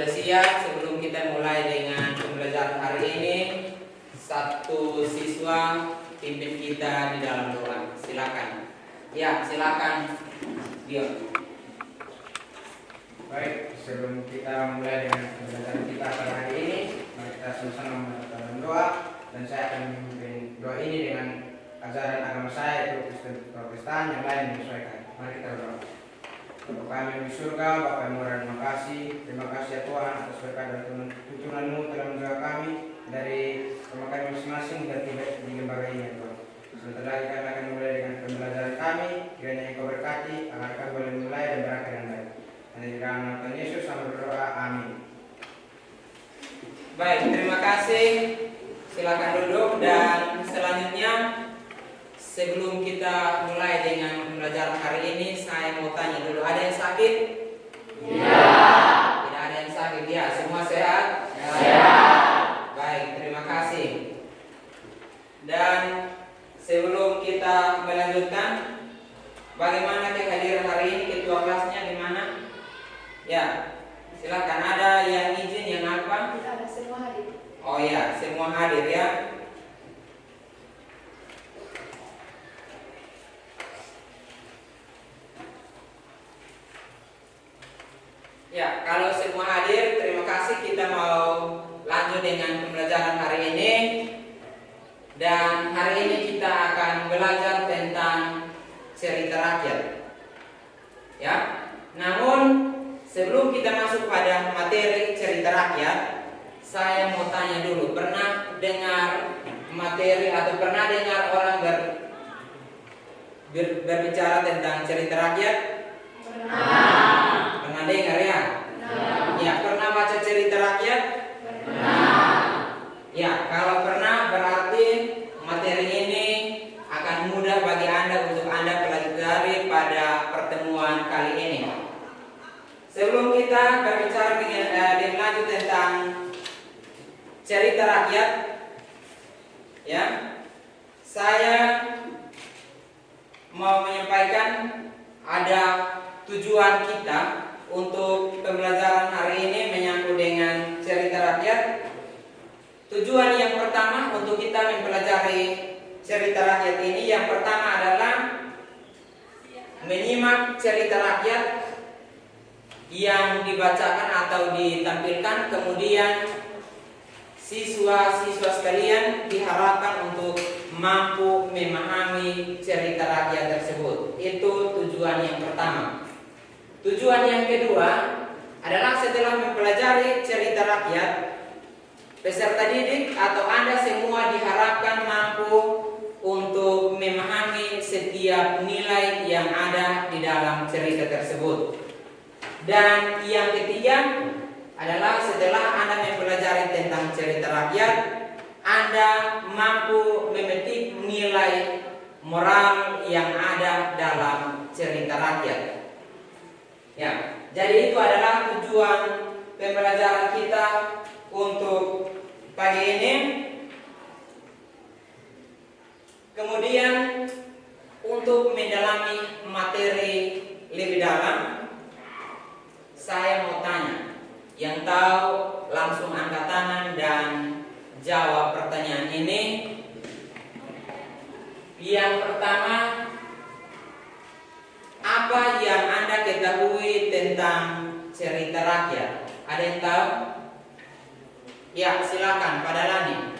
Sudah siap? Sebelum kita mulai dengan pembelajaran hari ini, satu siswa pimpin kita di dalam doa. Silakan. Ya, silakan. Dio. Baik, sebelum kita mulai dengan pembelajaran kita pada hari ini, mari kita sama-sama mengucapkan doa, dan saya akan memimpin doa ini dengan ajaran agama saya, yaitu Kristen Protestan, yang lain menyesuaikan. Mari kita berdoa. Bapa kami di surga, Bapa yang murah, terima kasih ya Tuhan atas berkat dan tuntunan-Mu telah menjaga kami dari rumah kami masing-masing dan tiba di lembaga ini ya Tuhan. Sebentar lagi kami akan mulai dengan pembelajaran kami, kiranya Engkau berkati agar kami boleh mulai dan berakhir dengan baik. Hanya di dalam nama Tuhan Yesus kami berdoa, amin. Baik, terima kasih. Silakan duduk, dan selanjutnya sebelum kita mulai dengan pembelajaran hari ini, saya mau tanya dulu, ada yang sakit? Ya. Tidak ada yang sakit, ya? Semua sehat? Ya. Sehat. Baik, terima kasih. Dan sebelum kita melanjutkan, bagaimana kehadiran hari ini? Ketua kelasnya di mana? Ya, silakan. Ada yang izin, yang apa? Ada semua hadir. Oh ya, semua hadir ya. Ya, kalau semua hadir, terima kasih. Kita mau lanjut dengan pembelajaran hari ini. Dan hari ini kita akan belajar tentang cerita rakyat. Ya. Namun sebelum kita masuk pada materi cerita rakyat, saya mau tanya dulu, pernah dengar materi atau pernah dengar orang berbicara tentang cerita rakyat? Pernah dengar ya? Ya, pernah baca cerita rakyat? Ya, kalau pernah berarti materi ini akan mudah bagi Anda untuk Anda pelajari pada pertemuan kali ini. Sebelum kita berbicara lebih lanjut tentang cerita rakyat, ya, saya mau menyampaikan ada tujuan kita untuk pembelajaran hari ini menyangkut dengan cerita rakyat. Tujuan yang pertama untuk kita mempelajari cerita rakyat ini, yang pertama adalah menyimak cerita rakyat yang dibacakan atau ditampilkan, kemudian siswa-siswa sekalian diharapkan untuk mampu memahami cerita rakyat tersebut. Itu tujuan yang pertama. Tujuan yang kedua adalah setelah mempelajari cerita rakyat, peserta didik atau Anda semua diharapkan mampu untuk memahami setiap nilai yang ada di dalam cerita tersebut. Dan yang ketiga adalah setelah Anda mempelajari tentang cerita rakyat, Anda mampu memetik nilai moral yang ada dalam cerita rakyat. Ya, jadi itu adalah tujuan pembelajaran kita untuk pagi ini. Kemudian untuk mendalami materi lebih dalam, saya mau tanya, yang tahu langsung angkat tangan dan jawab pertanyaan ini. Yang pertama, apa yang Anda ketahui tentang cerita rakyat? Ada yang tahu? Ya, silakan, Pak Dalani.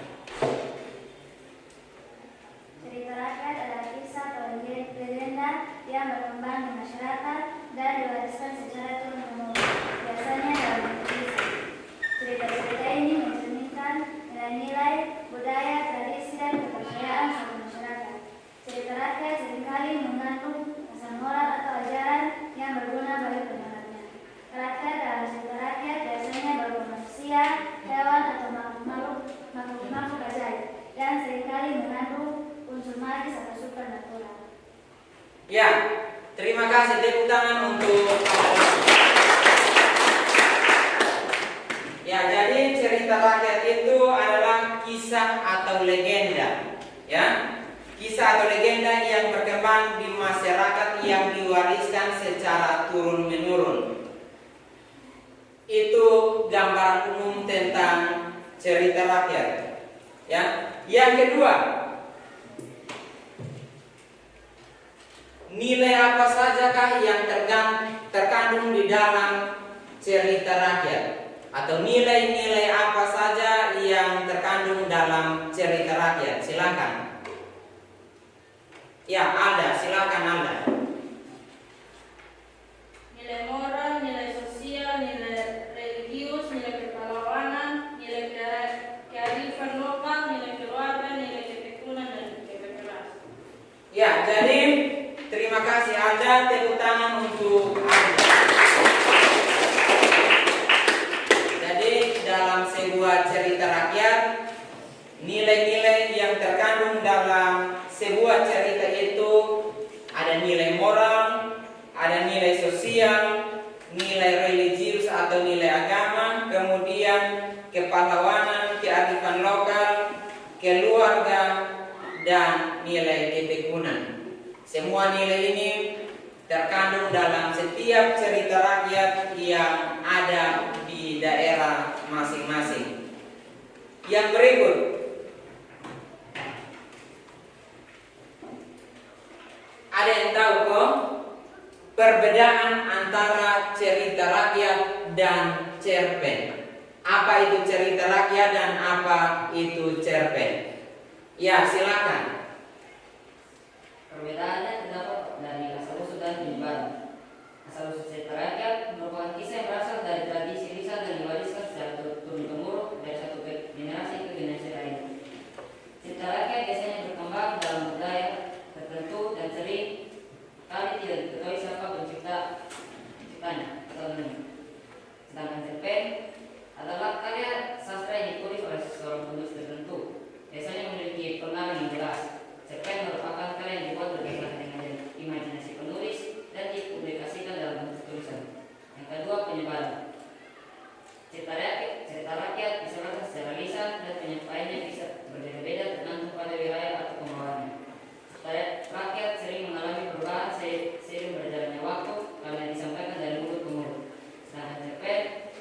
Cerita rakyat adalah kisah atau legenda yang berkembang di masyarakat dan diwariskan secara turun-temurun, biasanya dalam bentuk puisi. Cerita-cerita ini mencerminkan nilai-nilai, budaya, tradisi, dan kepercayaan suatu masyarakat. Cerita rakyat seringkali mengandung pesan moral atau ajaran yang berguna bagi pendengarnya. Karakter dalam cerita rakyat biasanya berupa manusia, hewan, atau makhluk-makhluk ajaib, dan seringkali mengandung unsur magis atau supernatural. Ya, terima kasih. Tepuk tangan untuk. Ya, jadi cerita rakyat itu adalah kisah atau legenda, ya, kisah atau legenda yang berkembang di masyarakat yang diwariskan secara turun menurun. Itu secara umum tentang cerita rakyat. Ya. Yang kedua, nilai apa sajakah yang terkandung di dalam cerita rakyat? Atau nilai-nilai apa saja yang terkandung dalam cerita rakyat? Silakan. Ya, Alda, silakan Alda. Nilai moral, nilai sosial, nilai religius, nilai kepahlawanan, nilai kearifan lokal, nilai keluarga, nilai ketekunan, dan kerja keras. Ya, jadi terima kasih Alda, tepuk tangan untuk Alda. Jadi dalam sebuah cerita rakyat, nilai-nilai yang terkandung dalam sebuah cerita itu ada nilai moral, ada nilai sosial, nilai religius atau nilai agama, kemudian kepahlawanan, kearifan lokal, keluarga, dan nilai ketekunan. Semua nilai ini terkandung dalam setiap cerita rakyat yang ada di daerah masing-masing. Yang berikut, ada yang tahu kok perbedaan antara cerita rakyat dan cerpen? Apa itu cerita rakyat dan apa itu cerpen? Ya, silakan. Perbedaannya terdapat dari asal-usul dan penyebaran. Asal-usul cerita rakyat merupakan kisah yang berasal dari tradisi lisan dan diwariskan secara turun-temurun dari satu generasi ke generasi lain. Cerita rakyat biasanya berkembang dalam budaya tertentu dan sering kali tidak diketahui siapa penciptanya atau namanya. Sedangkan cerpen adalah karya sastra yang ditulis oleh seorang penulis tertentu, biasanya memiliki pengarang yang jelas. Cerpen merupakan karya yang dibuat berdasarkan dengan imajinasi penulis dan dipublikasikan dalam bentuk tulisan. Yang kedua, penyebaran. Cerita rakyat disebarkan secara lisan dan penyampaiannya bisa berbeda-beda tergantung pada wilayah atau pembawaannya. Cerita rakyat sering mengalami perubahan seiring berjalannya waktu karena disampaikan dari mulut ke mulut. Sedangkan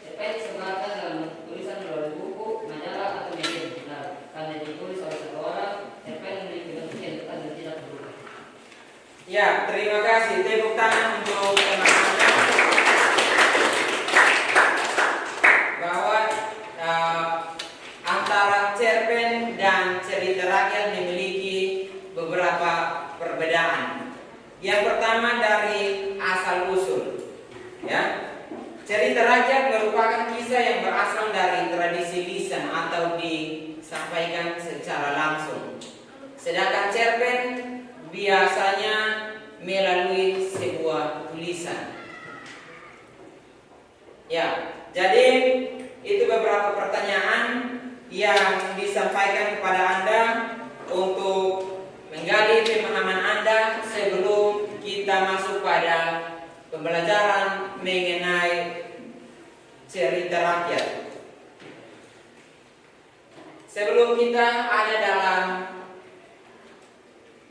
cerpen disebarkan dalam bentuk tulisan melalui buku, majalah, atau media digital. Karena ditulis oleh satu orang, cerpen memiliki bentuk yang tetap dan tidak berubah. Ya, terima kasih. Tepuk tangan untuk teman-teman bahwa antara cerpen dan cerita rakyat memiliki beberapa perbedaan. Yang pertama dari asal usul. Ya. Cerita rakyat merupakan kisah yang berasal dari tradisi lisan atau disampaikan secara langsung. Sedangkan cerpen biasanya melalui sebuah tulisan. Ya, jadi itu beberapa pertanyaan yang disampaikan kepada Anda untuk menggali pemahaman Anda sebelum kita masuk pada pembelajaran mengenai cerita rakyat. Sebelum kita ada dalam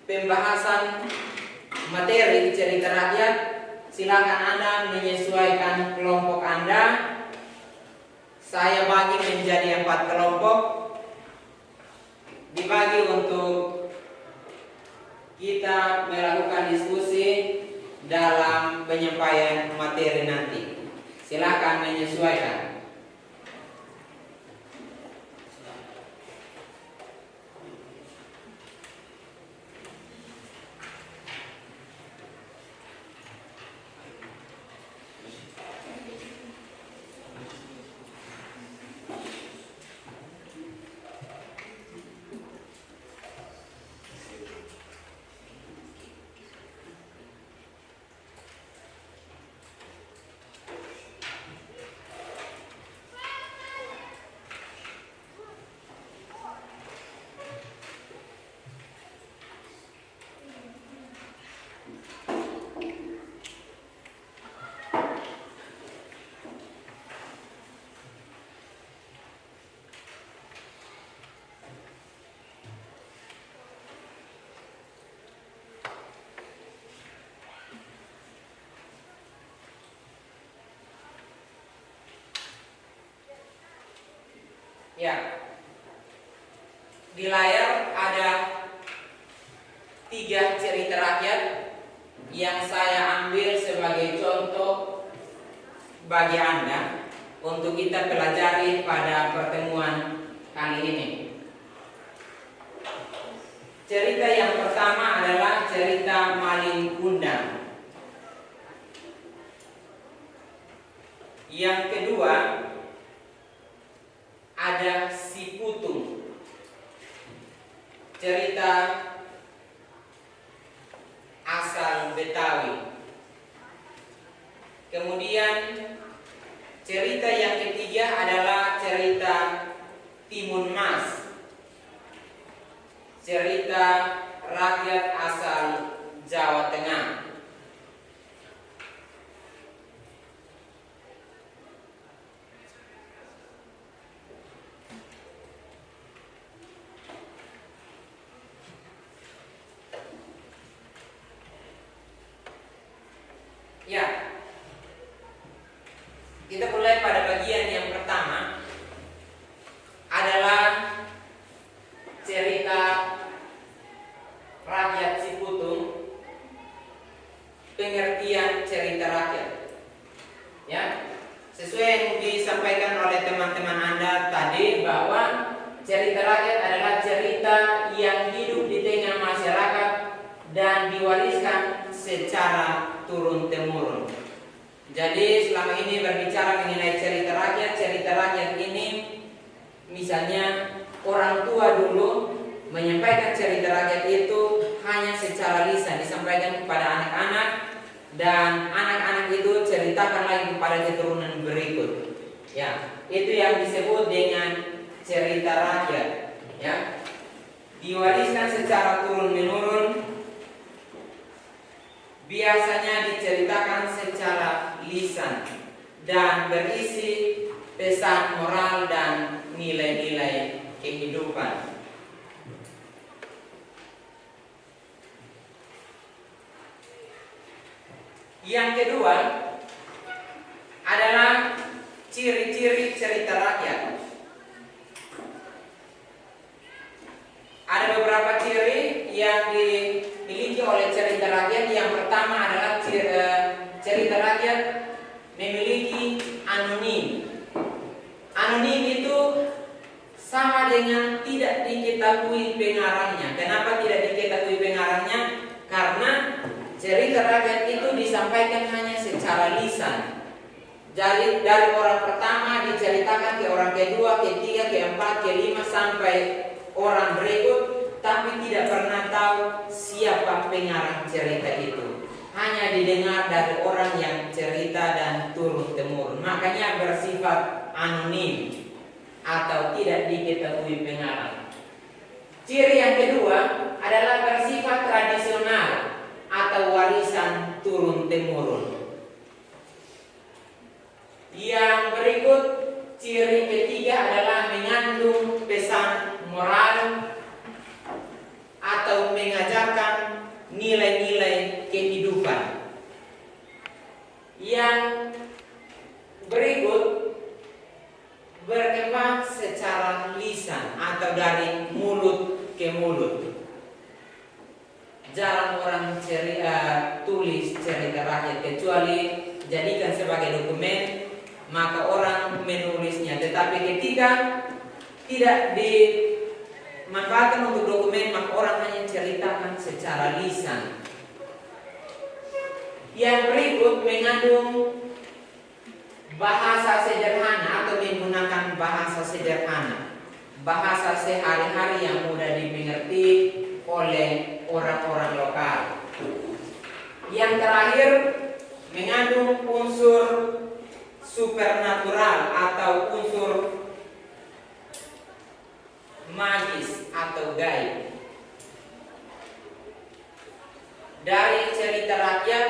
pembahasan materi cerita rakyat, silakan Anda menyesuaikan kelompok Anda. Saya bagi menjadi 4 kelompok, dibagi untuk kita melakukan diskusi dalam penyampaian materi nanti. Silakan menyesuaikan. Ya, di layar ada 3 cerita rakyat yang saya ambil sebagai contoh bagi Anda untuk kita pelajari pada pertemuan kali ini. Cerita yang pertama adalah cerita maling kundang. Yang kedua ada si putung. Cerita asal Betawi. Kemudian cerita yang ketiga adalah cerita Timun Mas. Cerita rakyat asal Jawa Tengah. Ya, kita mulai pada bagian yang pertama adalah cerita rakyat Ciputung, pengertian cerita rakyat. Ya, sesuai yang disampaikan oleh teman-teman Anda tadi bahwa cerita rakyat adalah cerita yang hidup di tengah masyarakat dan diwariskan secara turun-temurun. Jadi selama ini berbicara mengenai cerita rakyat ini misalnya orang tua dulu menyampaikan cerita rakyat itu hanya secara lisan, disampaikan kepada anak-anak, dan anak-anak itu ceritakan lagi kepada keturunan berikut. Ya, itu yang disebut dengan cerita rakyat. Ya, diwariskan secara turun-menurun. Biasanya diceritakan secara lisan dan berisi pesan moral dan nilai-nilai kehidupan. Yang kedua adalah ciri-ciri cerita rakyat. Ada beberapa ciri yang dimiliki oleh cerita rakyat. Yang pertama adalah cerita rakyat memiliki anonim. Anonim itu sama dengan tidak diketahui pengarangnya. Kenapa tidak diketahui pengarangnya? Karena cerita rakyat itu disampaikan hanya secara lisan. Jadi dari orang pertama diceritakan ke orang kedua, ketiga, keempat, kelima sampai orang berikut, tapi tidak pernah tahu siapa pengarang cerita itu. Hanya didengar dari orang yang cerita dan turun-temurun. Makanya bersifat anonim atau tidak diketahui pengarang. Ciri yang kedua adalah bersifat tradisional atau warisan turun-temurun. Yang berikut, ciri ketiga adalah mengandung pesan moral atau mengajarkan nilai-nilai kehidupan. Yang berikut berkembang secara lisan atau dari mulut ke mulut. Jarang orang tulis cerita rakyat, kecuali jadikan sebagai dokumen, maka orang menulisnya. Tetapi ketika tidak dimanfaatkan untuk dokumen, maka orang hanya ceritakan secara lisan. Yang berikut mengandung bahasa sederhana atau menggunakan bahasa sederhana, bahasa sehari-hari yang mudah dimengerti oleh orang-orang lokal. Yang terakhir mengandung unsur supernatural atau unsur magis atau gaib. Dari cerita rakyat,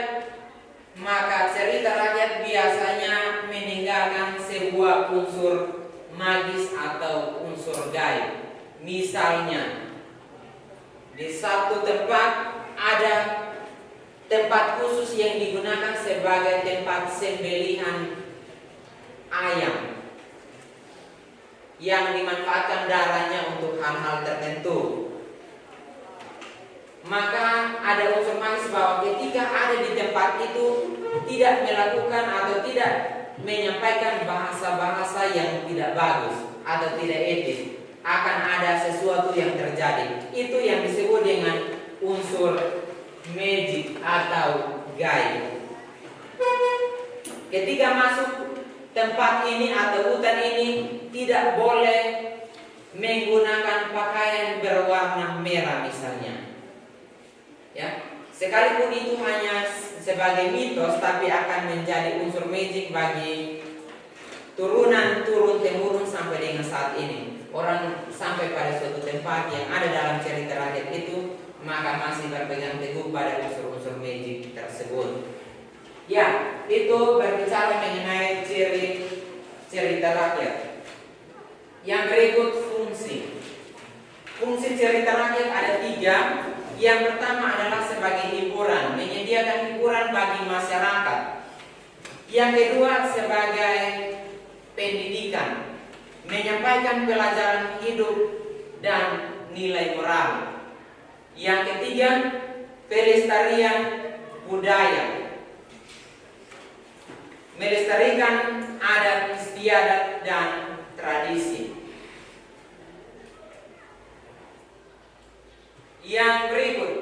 maka cerita rakyat biasanya meninggalkan sebuah unsur magis atau unsur gaib. Misalnya, di satu tempat ada tempat khusus yang digunakan sebagai tempat sembelihan ayam. yang dimanfaatkan darahnya untuk hal-hal tertentu. Maka ada unsur magis bahwa ketika ada di tempat itu tidak melakukan atau tidak menyampaikan bahasa-bahasa yang tidak bagus atau tidak etis, akan ada sesuatu yang terjadi. Itu yang disebut dengan unsur magic atau gaib. Ketika masuk tempat ini atau hutan ini, tidak boleh menggunakan pakaian berwarna merah misalnya. Ya, sekalipun itu hanya sebagai mitos, tapi akan menjadi unsur magic bagi turunan turun temurun sampai dengan saat ini. Orang sampai pada suatu tempat yang ada dalam cerita rakyat itu, maka masih berpegang teguh pada unsur-unsur magic tersebut. Ya, itu berbicara mengenai ciri cerita rakyat. Yang berikut fungsi. Fungsi cerita rakyat ada 3. Yang pertama adalah sebagai hiburan, menyediakan hiburan bagi masyarakat. Yang kedua sebagai pendidikan, menyampaikan pelajaran hidup dan nilai moral. Yang ketiga, pelestarian budaya, melestarikan adat istiadat dan tradisi. Yang berikut,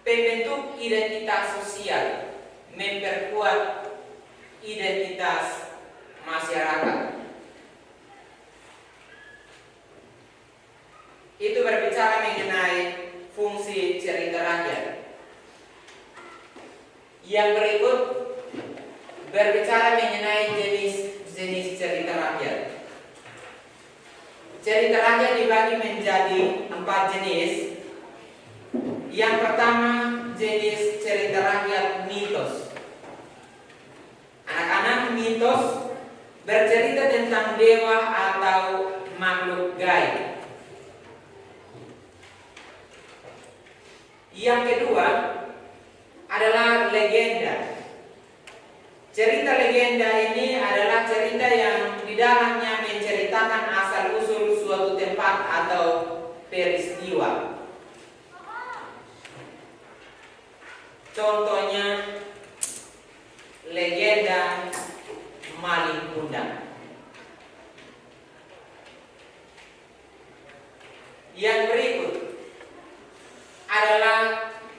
pembentuk identitas sosial, memperkuat identitas masyarakat. Itu berbicara mengenai fungsi cerita rakyat. Yang berikut berbicara mengenai jenis-jenis cerita rakyat. Cerita rakyat dibagi menjadi 4 jenis. Yang pertama, jenis cerita rakyat mitos. Anak-anak mitos bercerita tentang dewa atau makhluk gaib. Yang kedua adalah legenda. Cerita legenda ini adalah cerita yang di dalamnya menceritakan asal-usul suatu tempat atau peristiwa. Contohnya legenda maling kundang. Yang berikut adalah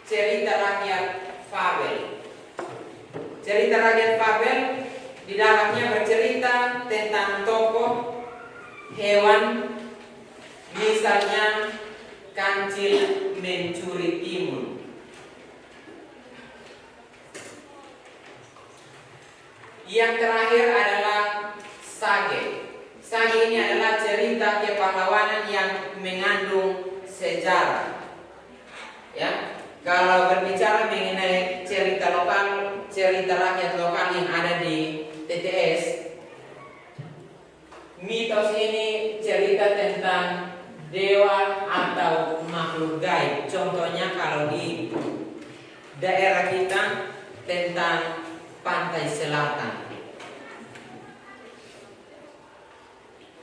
cerita rakyat fabel. Cerita rakyat fabel di dalamnya bercerita tentang tokoh hewan, misalnya kancil mencuri timun. Yang terakhir adalah sage. Sage ini adalah cerita kepahlawanan yang mengandung sejarah. Ya, kalau berbicara mengenai cerita lokal, cerita rakyat lokal yang ada di TTS, mitos ini cerita tentang dewa atau makhluk gaib. Contohnya kalau di daerah kita tentang pantai selatan.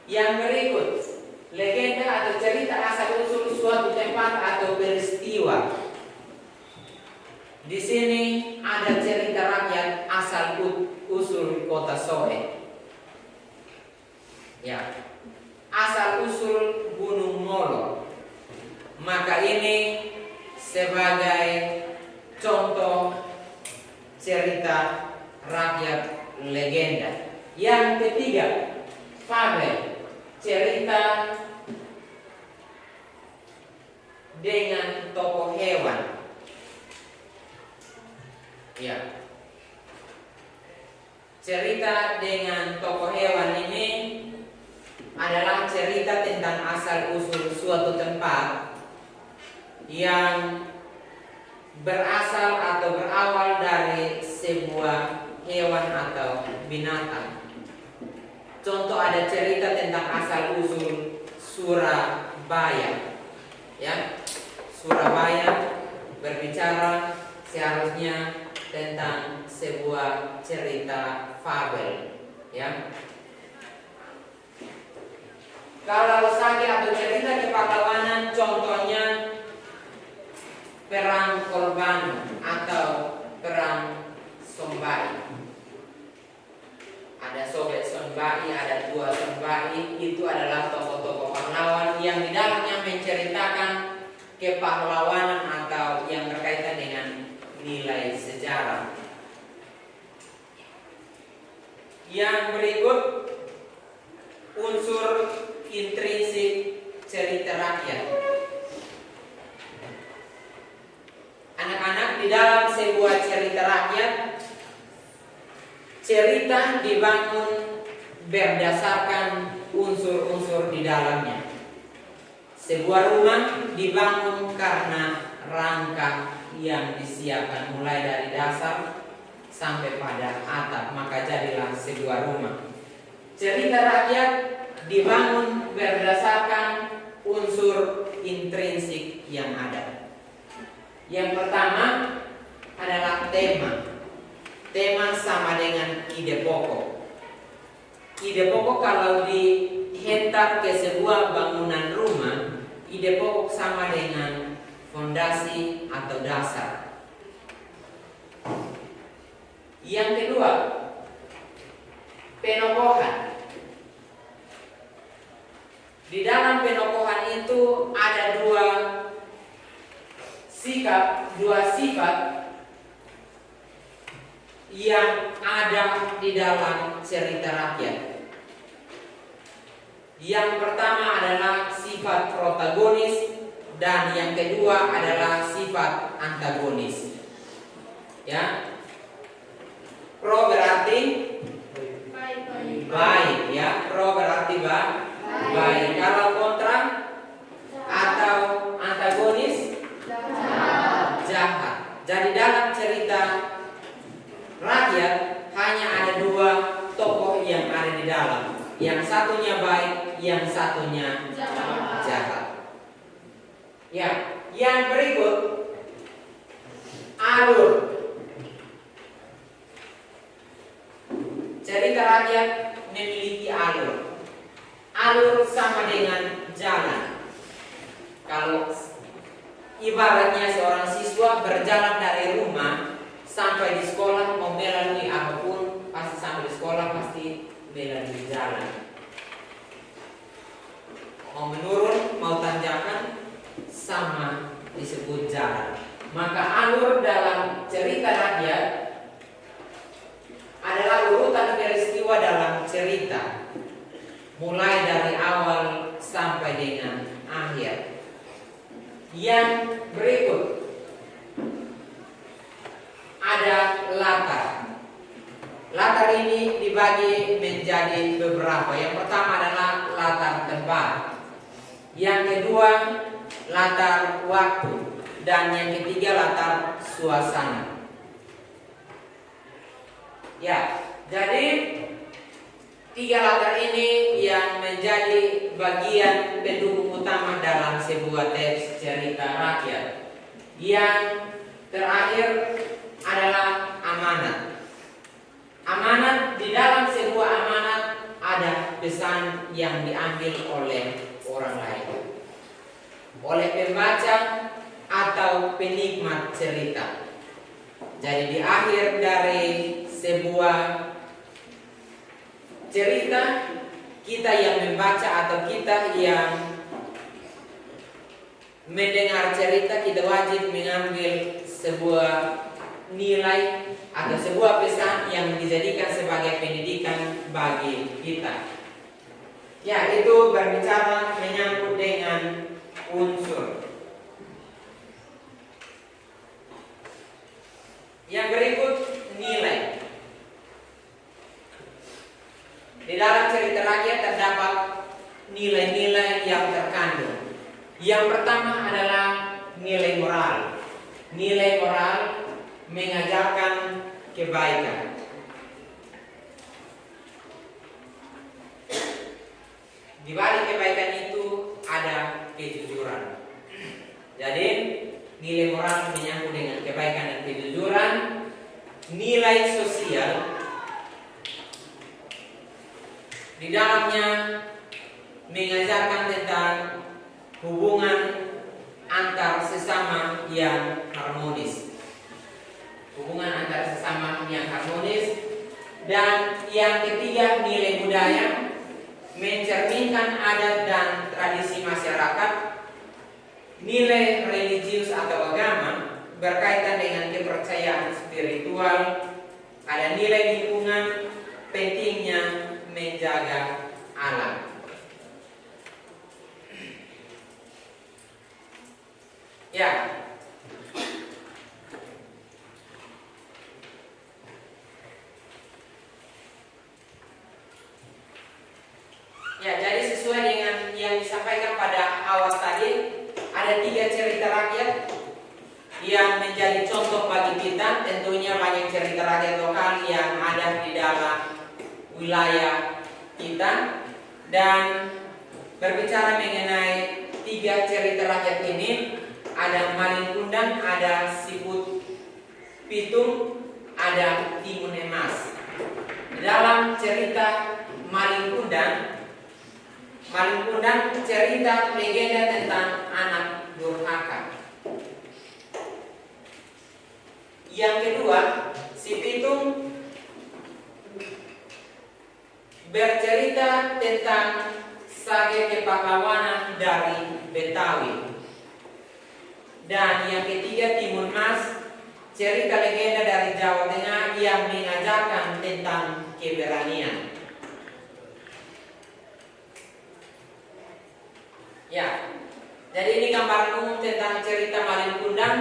Yang berikut, legenda atau cerita asal-usul suatu tempat atau peristiwa. Di sini ada cerita rakyat asal-usul kota Soe. Ya, asal-usul Gunung Molo. Maka ini sebagai contoh cerita rakyat legenda. Yang ketiga, fabel, cerita dengan tokoh hewan. Ya, cerita dengan tokoh hewan ini adalah cerita tentang asal-usul suatu tempat yang berasal atau berawal dari sebuah hewan atau binatang. Contoh ada cerita tentang asal-usul Surabaya. Ya, Surabaya berbicara seharusnya tentang sebuah cerita fabel, ya. Kalau saja atau cerita kepahlawanan, contohnya perang Kolban atau perang Sombai. Ada Sobek Sonbai, ada Tua Sonbai. Itu adalah tokoh-tokoh pahlawan yang di dalamnya menceritakan kepahlawanan atau yang berkaitan dengan nilai sejarah. Yang berikut unsur intrinsik cerita rakyat. Anak-anak, di dalam sebuah cerita rakyat, cerita dibangun berdasarkan unsur-unsur di dalamnya. Sebuah rumah dibangun karena rangka yang disiapkan mulai dari dasar sampai pada atap, maka jadilah sebuah rumah. Cerita rakyat dibangun berdasarkan unsur intrinsik yang ada. Yang pertama adalah tema. Tema sama dengan ide pokok. Ide pokok kalau dihentak ke sebuah bangunan rumah, ide pokok sama dengan fondasi atau dasar. Yang kedua, penokohan. Di dalam penokohan itu ada dua sifat yang ada di dalam cerita rakyat. Yang pertama adalah sifat protagonis dan yang kedua adalah sifat antagonis. Ya. Pro berarti baik, ya. Pro berarti baik. Kalau kontra atau antagonis jahat. Jadi dalam cerita rakyat hanya ada dua tokoh yang ada di dalam. Yang satunya baik, yang satunya jahat. Ya, yang berikut alur. Cerita rakyat memiliki alur. Alur sama dengan jalan. Kalau ibaratnya seorang siswa berjalan dari rumah sampai di sekolah, mau melalui apapun, pasti sampai di sekolah pasti melalui jalan. Mau menurun, mau tanjakan, sama disebut jalan. Maka alur dalam cerita rakyat adalah urutan peristiwa dalam cerita, mulai dari awal sampai dengan akhir. Yang berikut ada latar. Latar ini dibagi menjadi beberapa. Yang pertama adalah latar tempat. Yang kedua latar waktu. Dan yang ketiga latar suasana. Ya, jadi tiga latar ini yang menjadi bagian pendukung utama dalam sebuah teks cerita rakyat. Yang terakhir adalah amanat. Amanat, di dalam sebuah amanat ada pesan yang diambil oleh orang lain, oleh pembaca atau penikmat cerita. Jadi di akhir dari sebuah cerita, kita yang membaca atau kita yang mendengar cerita, kita wajib mengambil sebuah nilai atau sebuah pesan yang dijadikan sebagai pendidikan bagi kita. Ya, itu berbicara menyangkut dengan unsur. Yang berikut nilai. Di dalam cerita rakyat terdapat nilai-nilai yang terkandung. Yang pertama adalah nilai moral. Nilai moral mengajarkan kebaikan. Di balik kebaikan itu ada kejujuran. Jadi nilai moral menyangkut dengan kebaikan dan kejujuran. nilai sosial. Di dalamnya mengajarkan tentang hubungan antar sesama yang harmonis. Hubungan antar sesama yang harmonis. Dan yang ketiga, nilai budaya, mencerminkan adat dan tradisi masyarakat. Nilai religius atau agama berkaitan dengan kepercayaan spiritual. Ada nilai lingkungan, pentingnya menjaga alam. Ya. Ya, jadi sesuai dengan yang disampaikan pada awal tadi, ada 3 cerita rakyat yang menjadi contoh bagi kita. Tentunya banyak cerita rakyat lokal yang ada di dalam wilayah kita. Dan berbicara mengenai 3 cerita rakyat ini, ada Malin Kundang, ada Siput Pitung, ada Timun Emas. Dalam cerita Malin Kundang cerita legenda tentang anak durhaka. Yang kedua, si Pitung bercerita tentang sage kepahlawanan dari Betawi. Dan yang ketiga, Timun Mas, cerita legenda dari Jawa Tengah yang mengajarkan tentang keberanian. Ya, jadi ini gambaran umum tentang cerita Malin Kundang.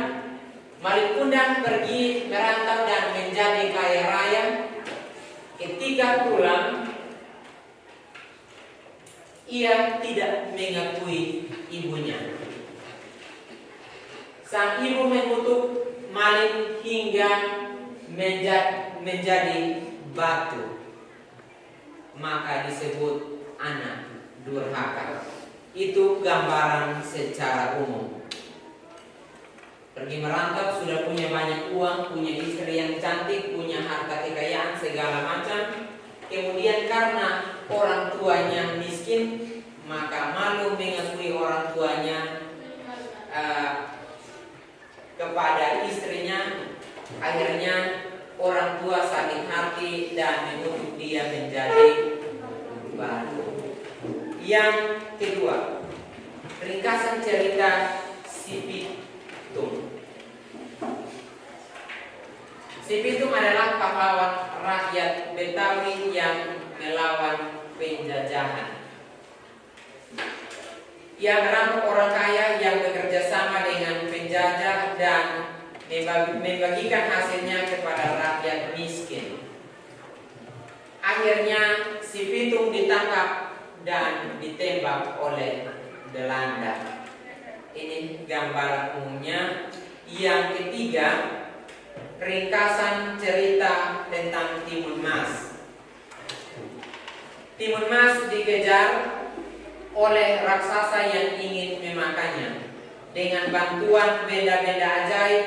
Malin Kundang pergi merantau dan menjadi kaya raya. Ketika pulang, ia tidak mengakui ibunya. Sang ibu mengutuk Malin hingga menjadi batu. Maka disebut anak durhaka. Itu gambaran secara umum. Pergi merantau, sudah punya banyak uang, punya istri yang cantik, punya harta kekayaan segala macam. Kemudian karena orang tuanya miskin, maka malu mengakui orang tuanya kepada istrinya. Akhirnya orang tua sakit hati dan mengutuk dia menjadi batu. Yang kedua, ringkasan cerita si Pitung. Si Pitung adalah pahlawan rakyat Betawi yang melawan penjajahan. Ia merampok orang kaya yang bekerja sama dengan penjajah dan membagikan hasilnya kepada rakyat miskin. Akhirnya si Pitung ditangkap dan ditembak oleh Belanda. Ini gambar umumnya. Yang ketiga, ringkasan cerita tentang Timun Mas. Timun Mas dikejar oleh raksasa yang ingin memakannya. Dengan bantuan benda-benda ajaib,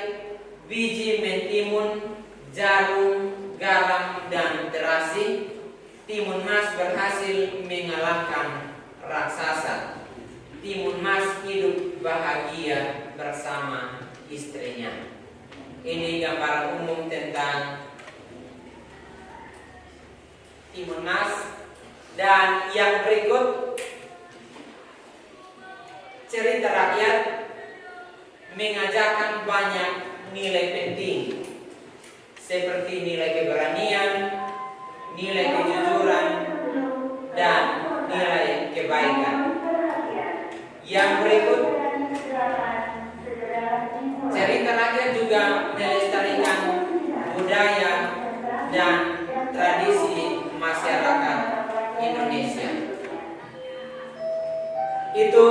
biji mentimun, jarum, garam, dan terasi, Timun Mas berhasil mengalahkan raksasa. Timun Mas hidup bahagia bersama istrinya. Ini gambaran umum tentang Timun Mas. Dan yang berikut, cerita rakyat mengajarkan banyak nilai penting seperti nilai keberanian, nilai kejujuran, dan nilai kebaikan. Yang berikut, cerita rakyat juga melestarikan budaya dan tradisi masyarakat Indonesia. Itu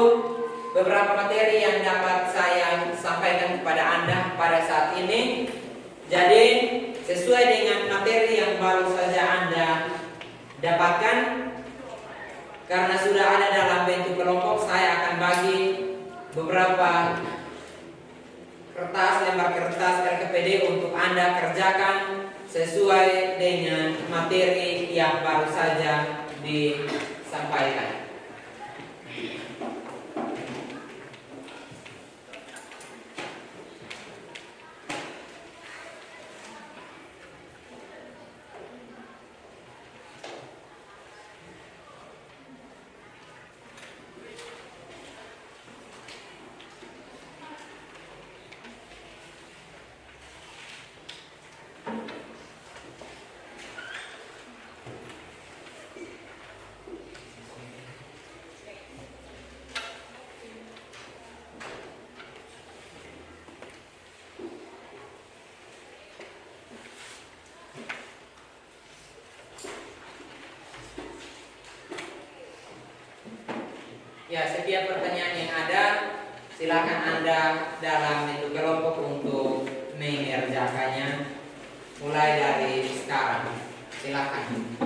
beberapa materi yang dapat saya sampaikan kepada Anda pada saat ini. Jadi sesuai dengan materi yang baru saja Anda dapatkan, karena sudah ada dalam bentuk kelompok, saya akan bagi beberapa lembar kertas LKPD untuk Anda kerjakan sesuai dengan materi yang baru saja disampaikan. Ya, setiap pertanyaan yang ada silakan Anda dalam itu kelompok untuk mengerjakannya mulai dari sekarang. Silakan.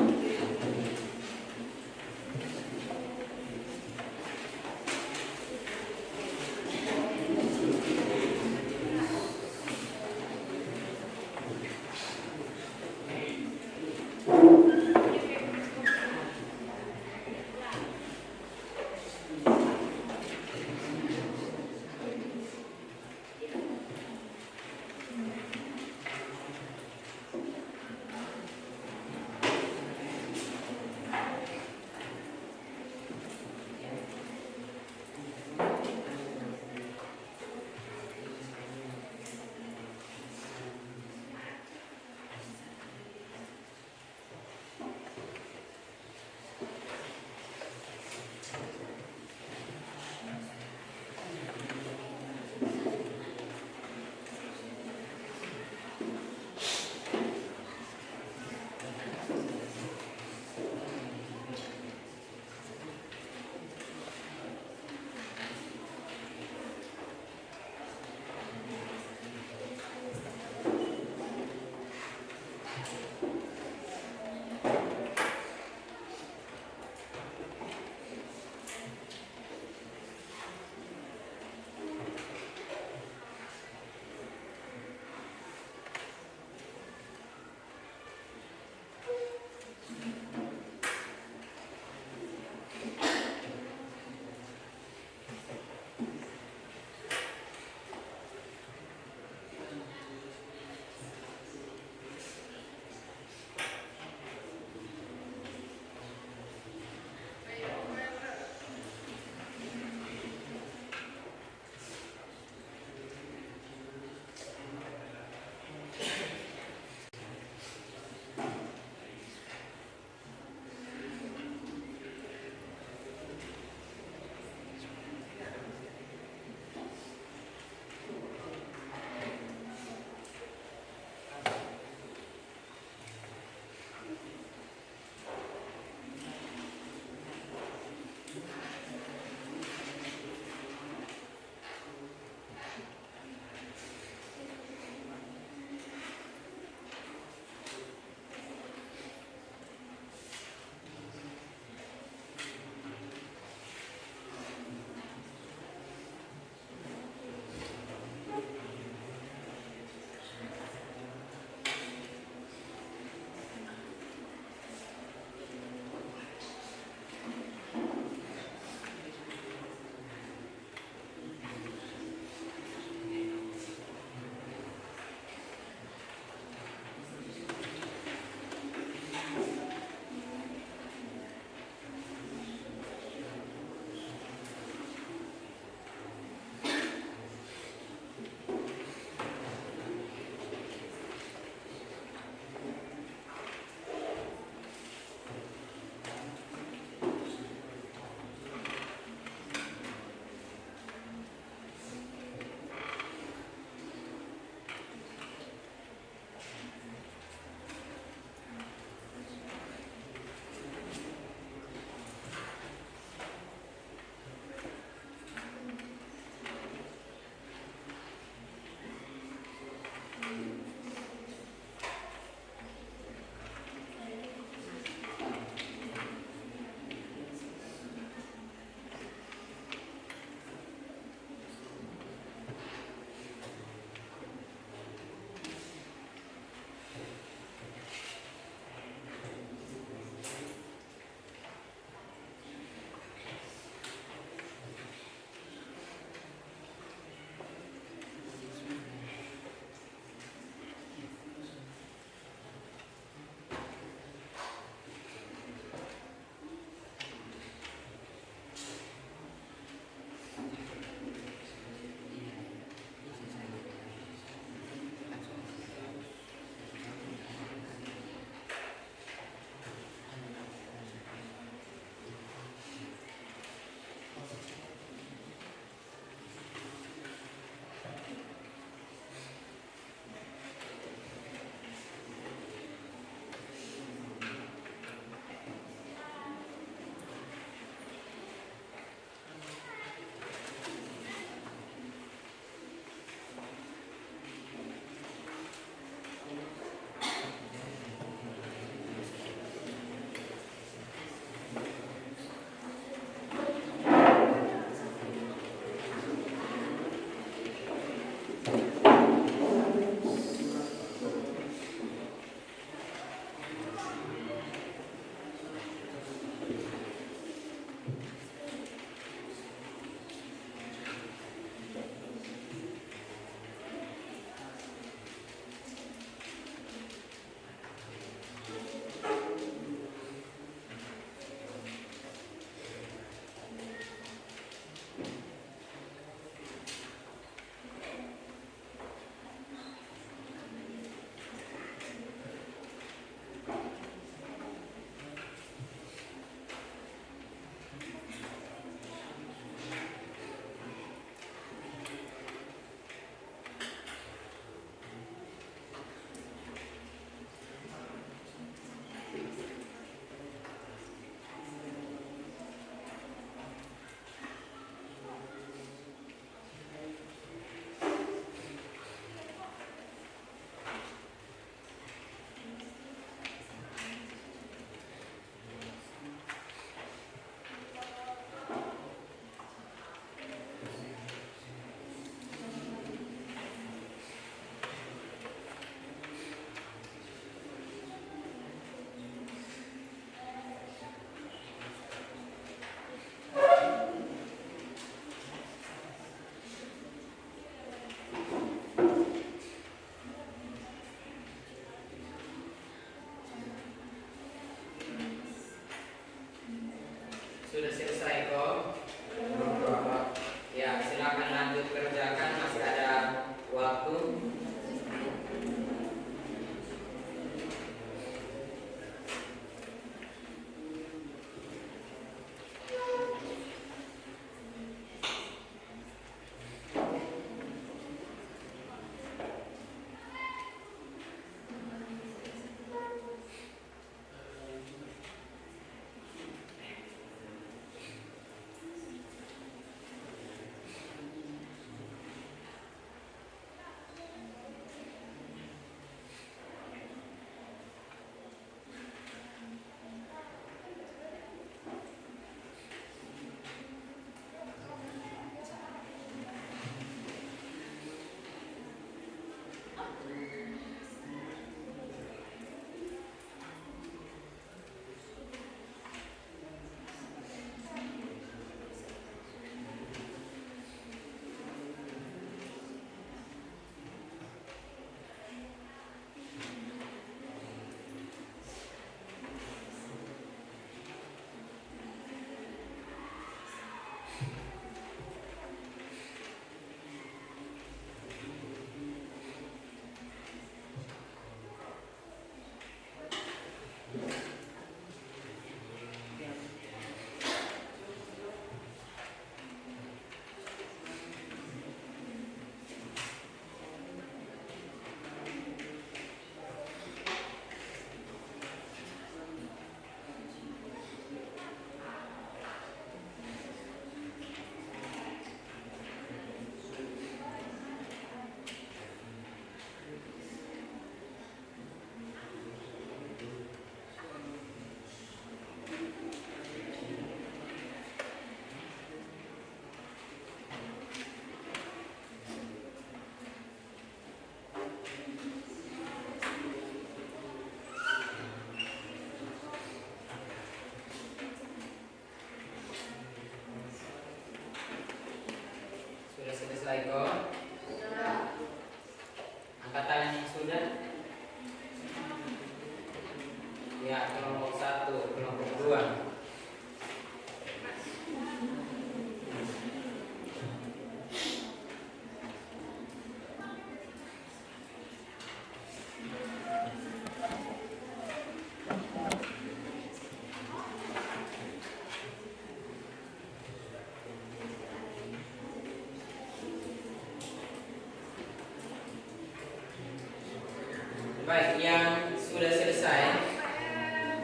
Baik, yang sudah selesai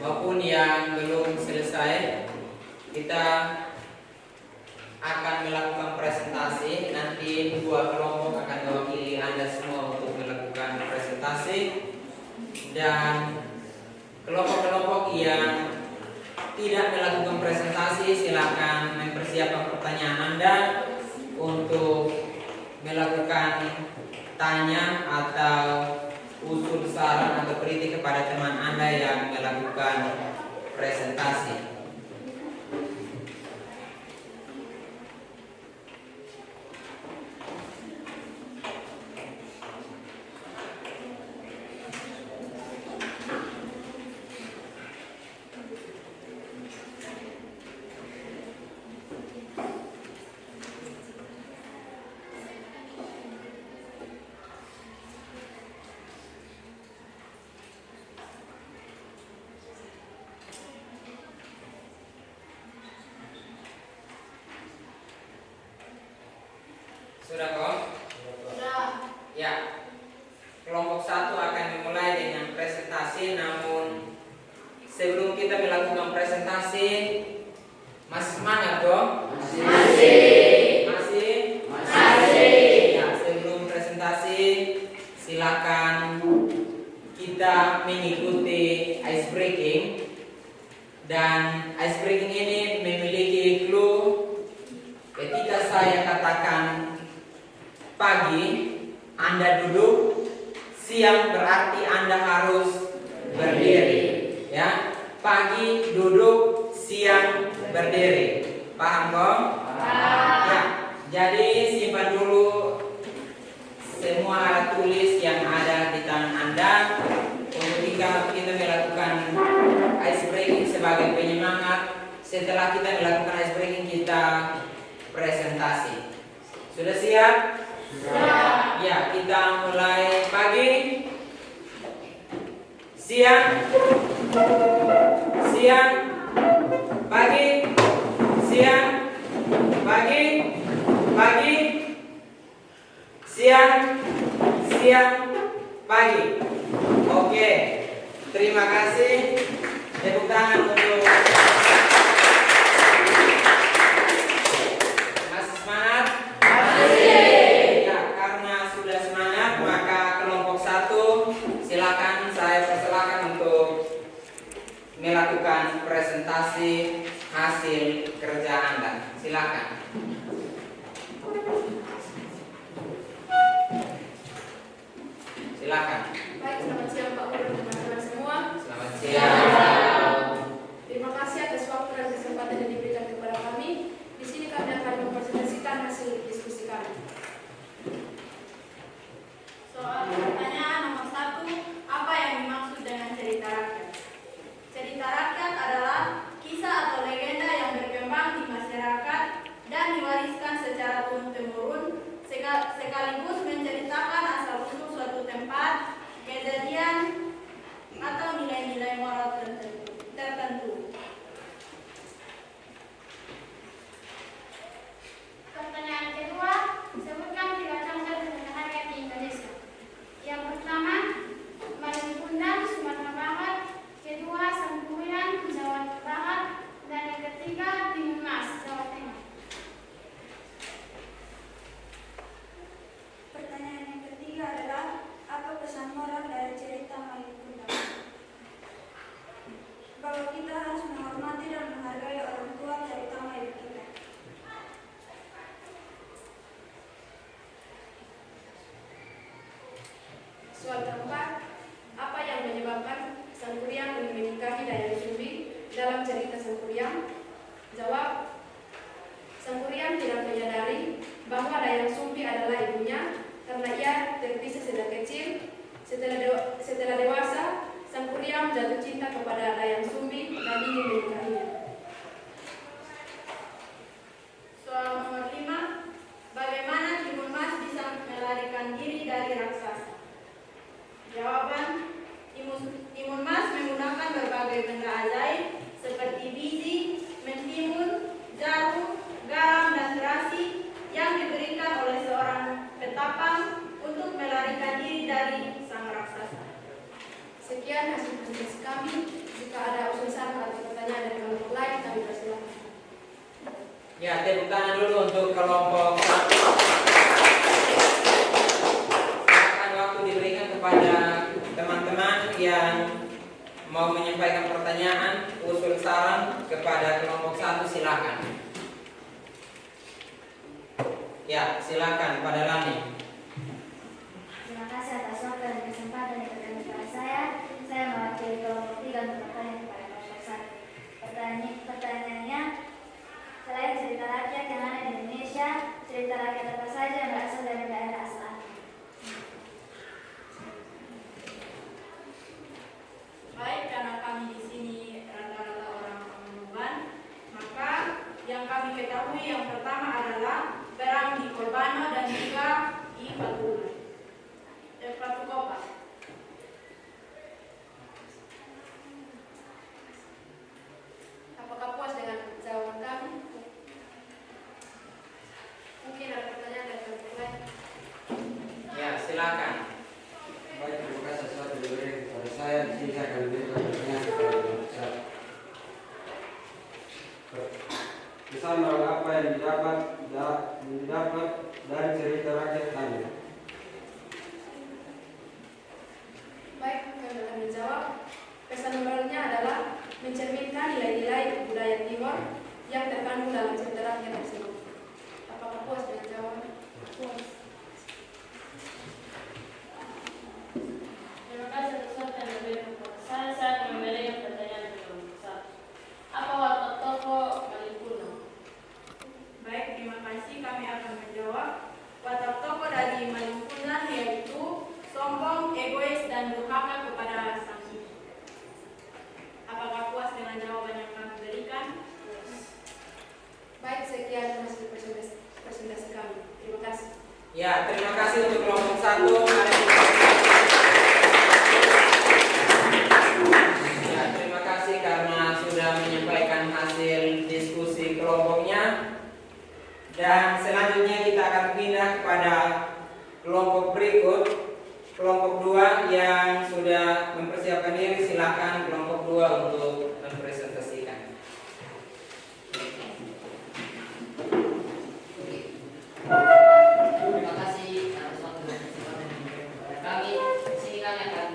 maupun yang belum selesai, kita akan melakukan presentasi. Nanti dua kelompok akan mewakili Anda semua untuk melakukan presentasi, dan kelompok-kelompok yang tidak melakukan presentasi silakan mempersiapkan pertanyaan Anda untuk melakukan tanya atau usul saran atau kritik kepada teman Anda yang melakukan presentasi. Sudah kok? Sudah. Ya. Kelompok 1 akan memulai dengan presentasi, namun sebelum kita melakukan presentasi, masih semangat dong? Masih. Ya, sebelum presentasi silakan kita mengikuti ice breaking, dan ice breaking ini memiliki clue. Ketika saya katakan pagi, Anda duduk. Siang berarti Anda harus berdiri. Ya, pagi duduk, siang berdiri. Paham kok? Ya. Jadi simpan dulu semua alat tulis yang ada di tangan Anda untuk kita melakukan ice breaking sebagai penyemangat. Setelah kita melakukan ice breaking, kita presentasi. Sudah siap? Siap. Ya, kita mulai pagi, siang, pagi, siang, pagi, siang, pagi. Oke, terima kasih. Tepuk tangan untuk masih semangat. Ya, karena sudah semangat, maka kelompok 1 silakan saya persilakan untuk melakukan presentasi hasil kerja Anda. Silakan. Silakan. Baik, selamat siang Pak Guru dan teman-teman semua. Selamat siang. Terima kasih atas waktu dan kesempatan yang diberikan kepada kami. Di sini kami akan mempresentasikan hasil diskusi kami. Soal pertanyaan nomor 1, apa yang dimaksud dengan cerita rakyat? Cerita rakyat adalah kisah atau legenda yang berkembang di masyarakat dan diwariskan secara turun-temurun, sekaligus menceritakan asal-usul suatu tempat, kejadian, atau nilai-nilai moral tertentu. Pertanyaan kedua, sebutkan 3 contoh cerita rakyat di Indonesia. Yang pertama, Malin Kundang, Sumatera Barat. Kedua, Sangkuriang, Jawa Barat. Dan yang ketiga, Timun Mas, Jawa Tengah. Pertanyaan yang ketiga adalah, apa pesan moral dari cerita Malin Kundang? Bahwa kita harus menghormati dan menghargai orang tua terutama ibu kita. Soal keempat, apa yang menyebabkan Sangkuriang menikahi Dayang Sumbi dalam cerita Sangkuriang? Jawab, Sangkuriang tidak menyadari bahwa Dayang Sumbi adalah ibunya karena ia terpisah sejak kecil. Setelah dewasa, Sangkuriang jatuh cinta kepada Dayang Sumbi dan ingin menikahinya. Soal nomor 5, bagaimana Timun Mas bisa melarikan diri dari raksasa? Jawaban, Timun Mas menggunakan berbagai benda ajaib seperti biji, mentimun, jarum, garam, dan terasi yang diberikan oleh seorang petapang untuk melarikan diri dari sang raksasa. Ya, tepuk tangan dulu untuk kelompok 1. Silakan waktu diberikan kepada teman-teman yang mau menyampaikan pertanyaan, usul saran kepada kelompok 1, silakan. Ya, silakan pada Lani. Terima kasih atas waktu dan kesempatan yang diberikan kepada saya. Saya mewakili kelompok 3 untuk bertanya kepada kelompok 1. Pertanyaannya, selain cerita rakyat yang ada di Indonesia, cerita rakyat apa saja yang berasal dari daerah asal? Baik, karena kami di sini rata-rata orang Pambuan, maka yang kami ketahui yang pertama adalah perang di Kolbano dan juga di Patukopa. Apakah puas dengan jawaban kami? Mungkin ada pertanyaan dari kelompok lain. Ya, silakan. Baik, terima kasih sudah diberi kepada saya. Di sini saya akan memberikan pertanyaan kepada kelompok 1. Pesan moral apa yang didapat dari cerita rakyat kami? Baik, kami akan menjawab. Pesan moralnya adalah mencerminkan nilai-nilai budaya Timor yang terkandung dalam cerita rakyat tersebut. Apakah puas dengan jawaban? Puas. Terima kasih atas waktu yang diberikan kepada saya. Saya akan memberikan pertanyaan dari kelompok 1. Apa watak tokoh Malikuno? Baik, terima kasih. Kami akan menjawab. Watak tokoh dari Malimpunan yaitu sombong, egois, dan durhaka kepada sang ibu. Apakah puas dengan jawaban yang kami berikan? Baik, sekian hasil presentasi kami. Terima kasih. Ya, terima kasih untuk kelompok 1. Mari kita. Ya, terima kasih karena sudah menyampaikan hasil diskusi kelompoknya. Dan selanjutnya kita akan pindah kepada kelompok berikut, kelompok 2 yang sudah mempersiapkan diri. Silakan kelompok 2 untuk mempresentasikan. Terima kasih atas waktu dan kesempatan yang diberikan kepada kami. Di sini kami akan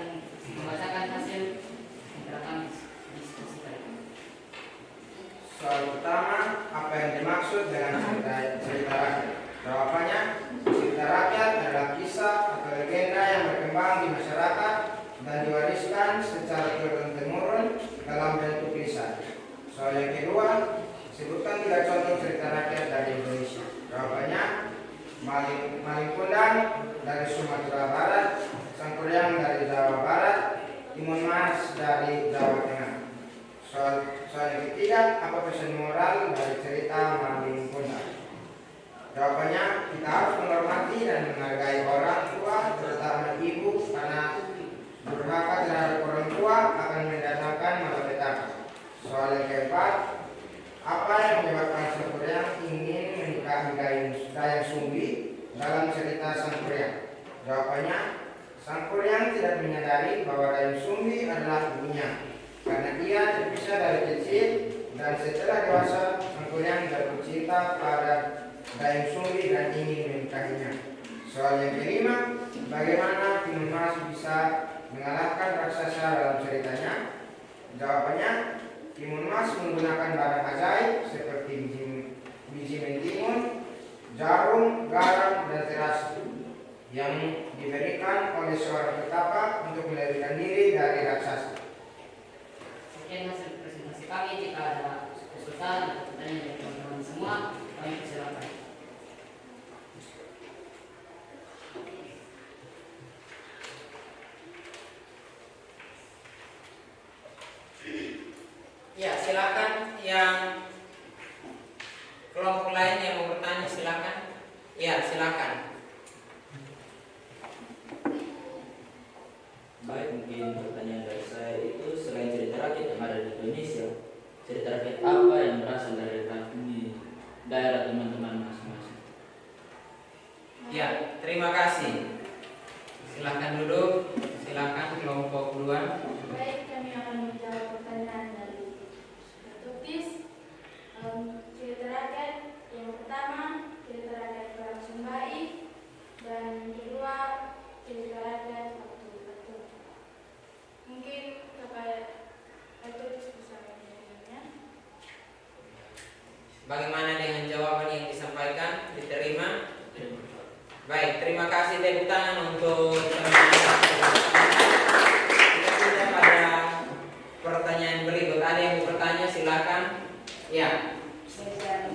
membacakan hasil yang telah kami diskusikan. Soal pertama, apa yang dimaksud dengan cerita rakyat? Jawabannya, cerita rakyat adalah kisah atau legenda yang berkembang di masyarakat dan diwariskan secara turun-temurun dalam bentuk lisan. Soal yang kedua, sebutkan 3 contoh cerita rakyat dari Indonesia. Jawabannya, Malingkundang dari Sumatera Barat, Sangkuriang dari Jawa Barat, Timun Mas dari Jawa Tengah. Soal yang ketiga, apa pesan moral dari cerita Malingkundang? Jawabannya, kita harus menghormati dan menghargai orang tua, terutama ibu, karena durhaka terhadap orang tua akan mendatangkan malapetaka. Soal yang keempat, apa yang menyebabkan Sangkuriang ingin menikahi Dayang Sumbi dalam cerita Sangkuriang? Jawabannya, Sangkuriang tidak menyadari bahwa Dayang Sumbi adalah ibunya, karena dia terpisah dari kecil dan setelah dewasa Sangkuriang jatuh cinta pada Dayang Sumbi dan ingin menikahinya. Soal yang kelima, bagaimana Timun Mas bisa mengalahkan raksasa dalam ceritanya? Jawabannya, Timun Mas menggunakan barang ajaib seperti biji mentimun, jarum, garam, dan terasi yang diberikan oleh seorang petapa untuk melarikan diri dari raksasa. Sekian hasil presentasi kami. Jika ada usulan atau pertanyaan dari teman-teman semua, kami persilakan. Ya, silakan yang kelompok lain yang mau bertanya, silakan. Ya, silakan. Baik, mungkin pertanyaan dari saya itu selain cerita rakyat yang ada di Indonesia, cerita rakyat apa yang berasal dari daerah teman-teman masing-masing? Ya, terima kasih. Silakan duduk. Silakan kelompok 2. Baik, kami akan menjawab pertanyaan dari Tukis. Cerita rakyat Bagaimana dengan jawaban yang disampaikan? Diterima? Baik, terima kasih. Tepuk tangan untuk teman-teman. Kita sudah pada pertanyaan berikut. Ada yang mau bertanya? Silakan. Ya. Saya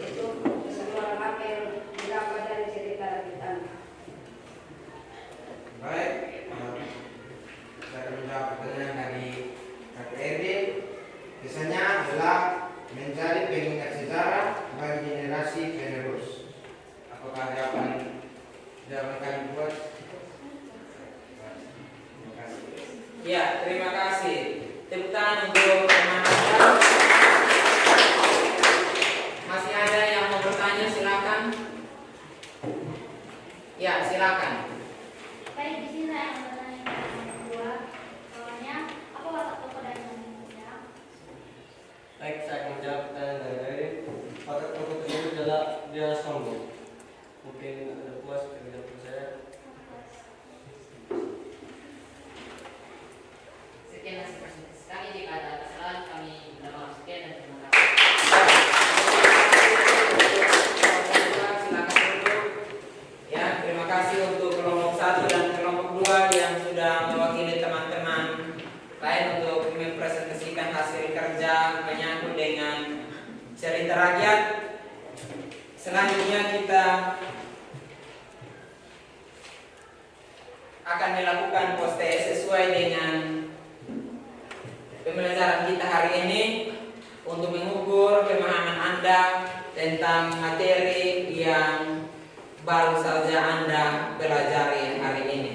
itu keseluruhan apa yang didapat dari cerita kita. Baik, saya akan menjawab pertanyaan dari Kak Erwin. Kisahnya adalah menjadi pengingat sejarah bagi generasi penerus. Apakah jawaban kami buat? Terima kasih. Ya, terima kasih. Tepuk tangan untuk teman-teman. Masih ada yang mau bertanya? Silakan. Ya, silakan. Baik, di sini saya akan bertanya yang kedua. Soalnya, apa watak tokoh dari manusia? Baik, saya akan menjawab pertanyaan dari Erin. Watak tokoh tersebut adalah dia sombong. Mungkin ada puas ketika saya. Sekian hasil presentasi kami. Jika ada kesalahan kami minta maaf. Sekian dan terima kasih. Silakan duduk. Ya, terima kasih untuk kelompok 1 dan kelompok 2 yang sudah mewakili teman-teman lain untuk mempresentasikan hasil kerja menyangkut dengan cerita rakyat. Selanjutnya kita akan melakukan post sesuai dengan pembelajaran kita hari ini untuk mengukur pemahaman Anda tentang materi yang baru saja Anda pelajari hari ini.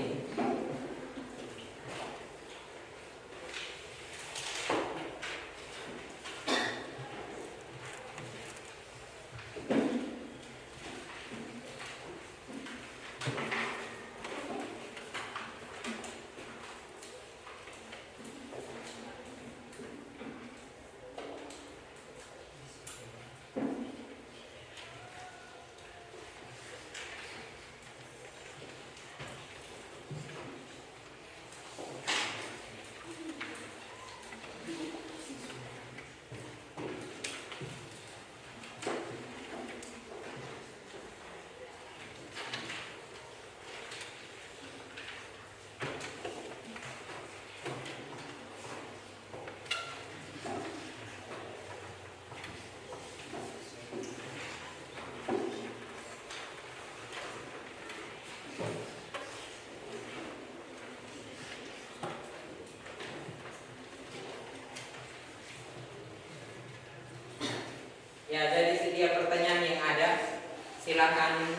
Ya, jadi setiap pertanyaan yang ada silakan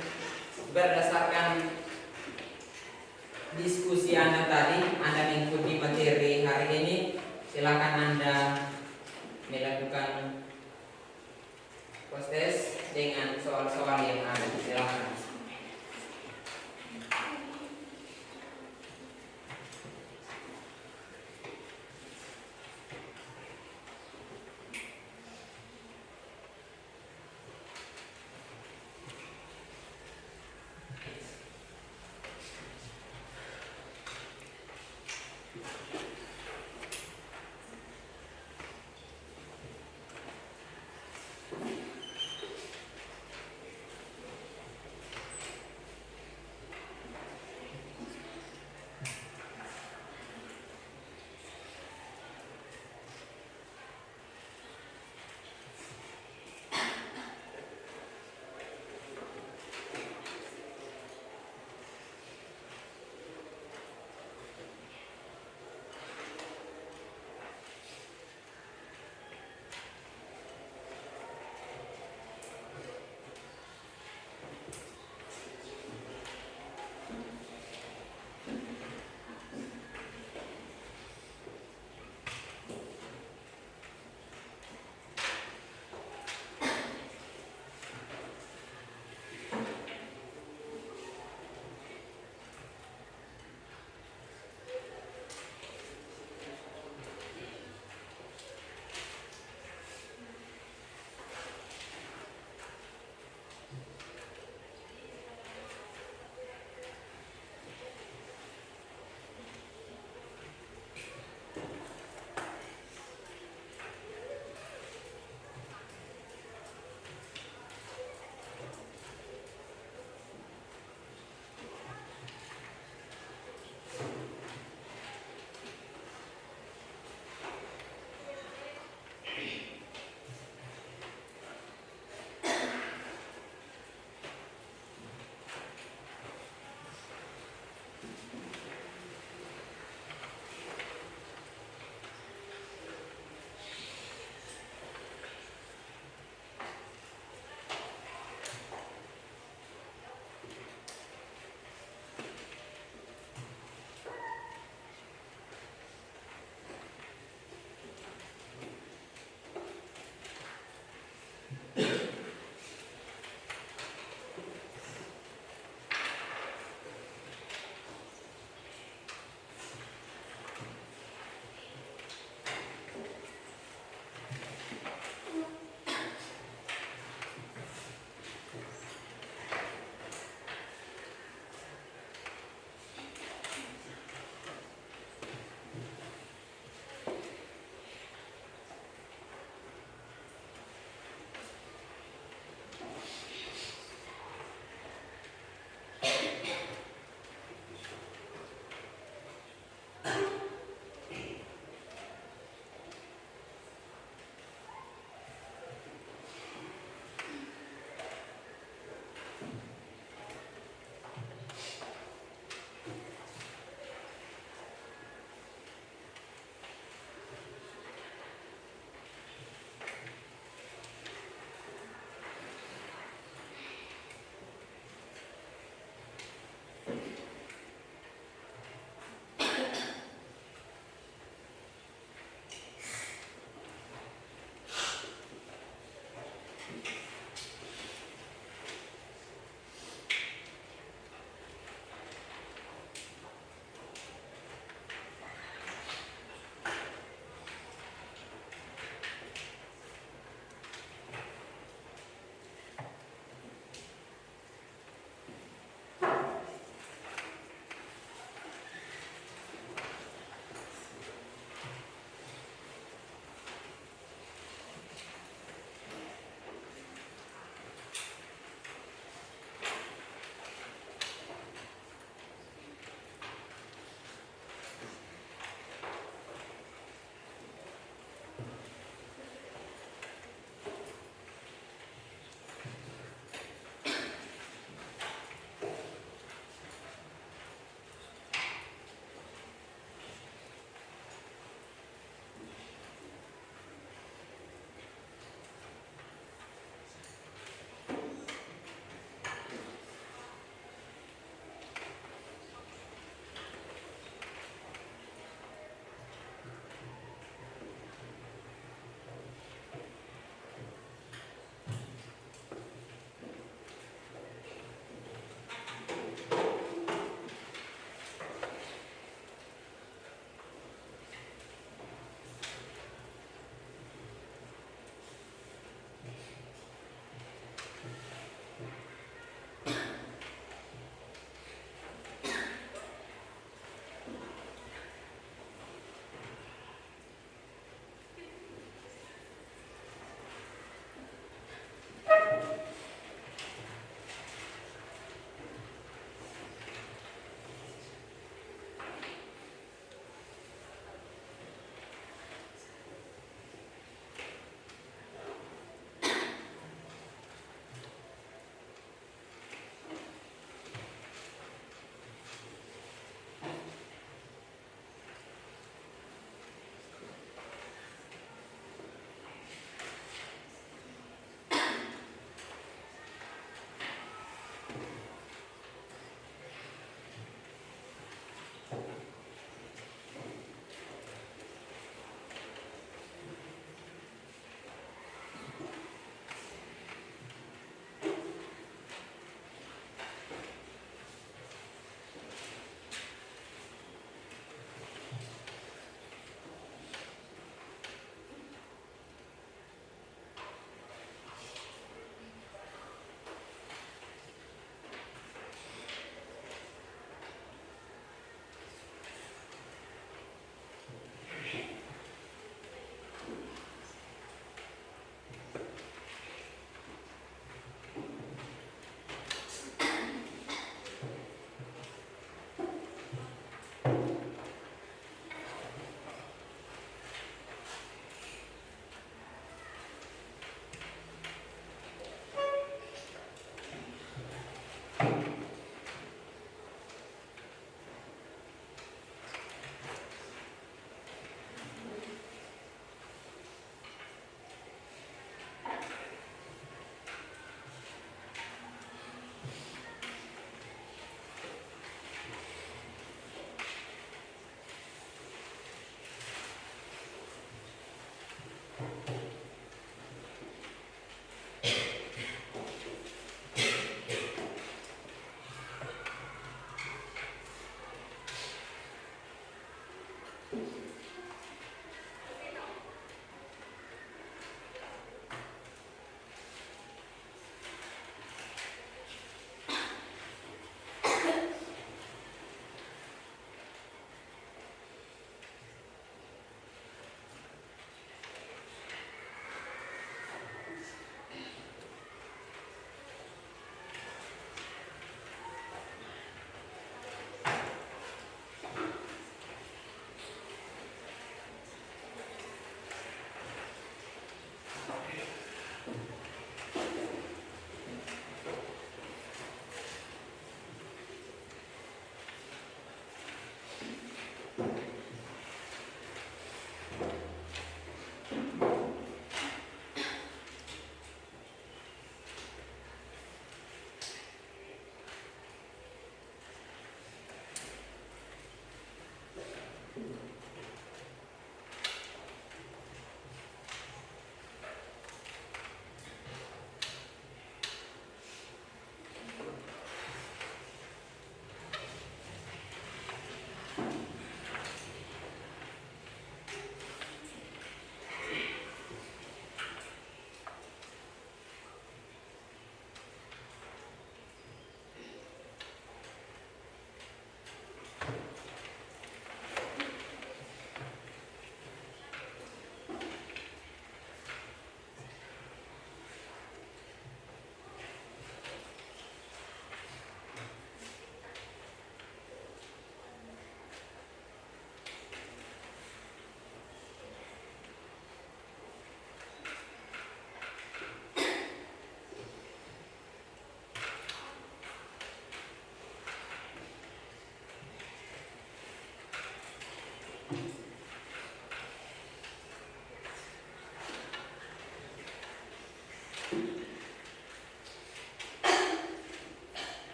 berdasarkan diskusi Anda tadi, Anda mengikuti materi hari ini, silakan Anda melakukan proses dengan soal-soal yang ada. Silakan.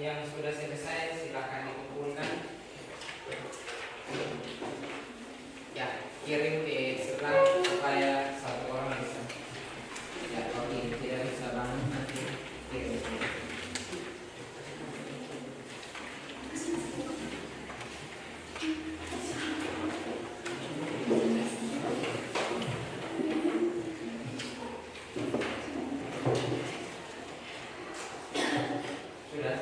yang sudah selesai silakan dikumpulkan. Ya, kirim ke sebelah supaya satu orang bisa. Ya, oke, tidak bisa bangun nanti kirim. Sudah.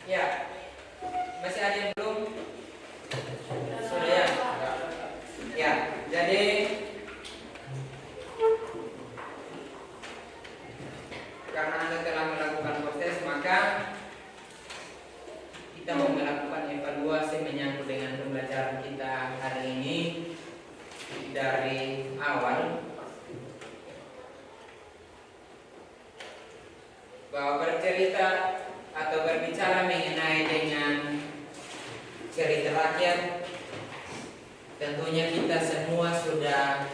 Ya, masih ada yang belum? Sudah ya? Ya, jadi karena Anda telah melakukan proses, maka kita mau melakukan evaluasi menyangkut dengan pembelajaran kita hari ini dari awal, bahwa bercerita atau berbicara mengenai dengan cerita rakyat, tentunya kita semua sudah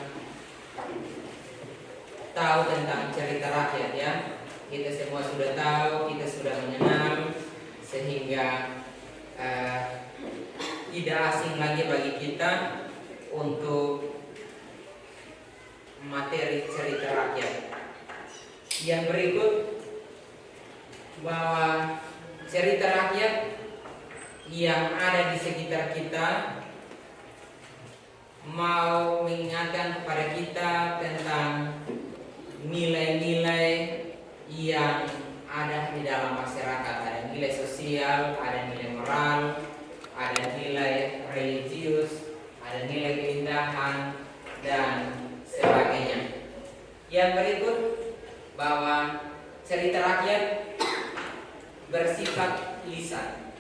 tahu tentang cerita rakyat ya. Kita semua sudah tahu, kita sudah mengenal, sehingga tidak asing lagi bagi kita untuk materi cerita rakyat. Yang berikut, bahwa cerita rakyat yang ada di sekitar kita mau mengingatkan kepada kita tentang nilai-nilai yang ada di dalam masyarakat. Ada nilai sosial, ada nilai moral, ada nilai religius, ada nilai keindahan, dan sebagainya. Yang berikut, bahwa cerita rakyat bersifat lisan,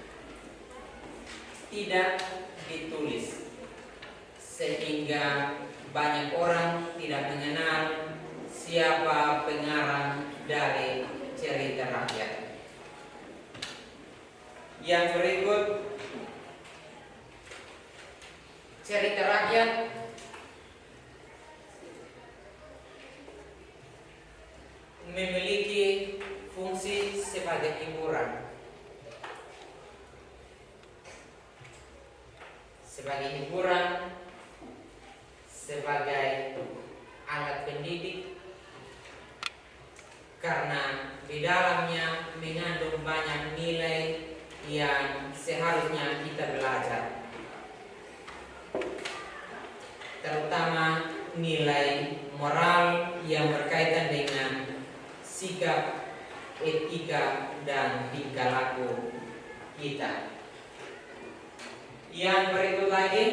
tidak ditulis, sehingga banyak orang tidak mengenal siapa pengarang dari cerita rakyat. Yang berikut, cerita rakyat memiliki fungsi sebagai hiburan, sebagai alat pendidik, karena di dalamnya mengandung banyak nilai yang seharusnya kita belajar, terutama nilai moral yang berkaitan dengan sikap, etika, dan tingkah laku kita. Yang berikut lagi,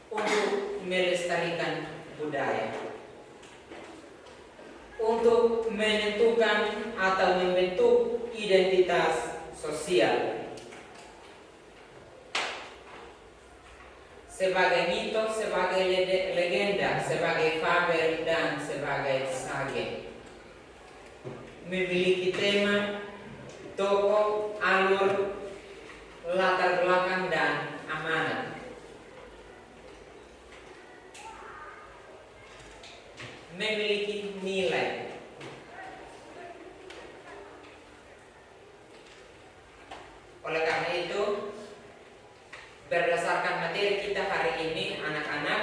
untuk melestarikan budaya, untuk menentukan atau membentuk identitas sosial, sebagai mitos, sebagai legenda, sebagai fabel, dan sebagai sage. Memiliki tema, tokoh, alur, latar belakang, dan amanat. Memiliki nilai. Oleh karena itu, berdasarkan materi kita hari ini, anak-anak,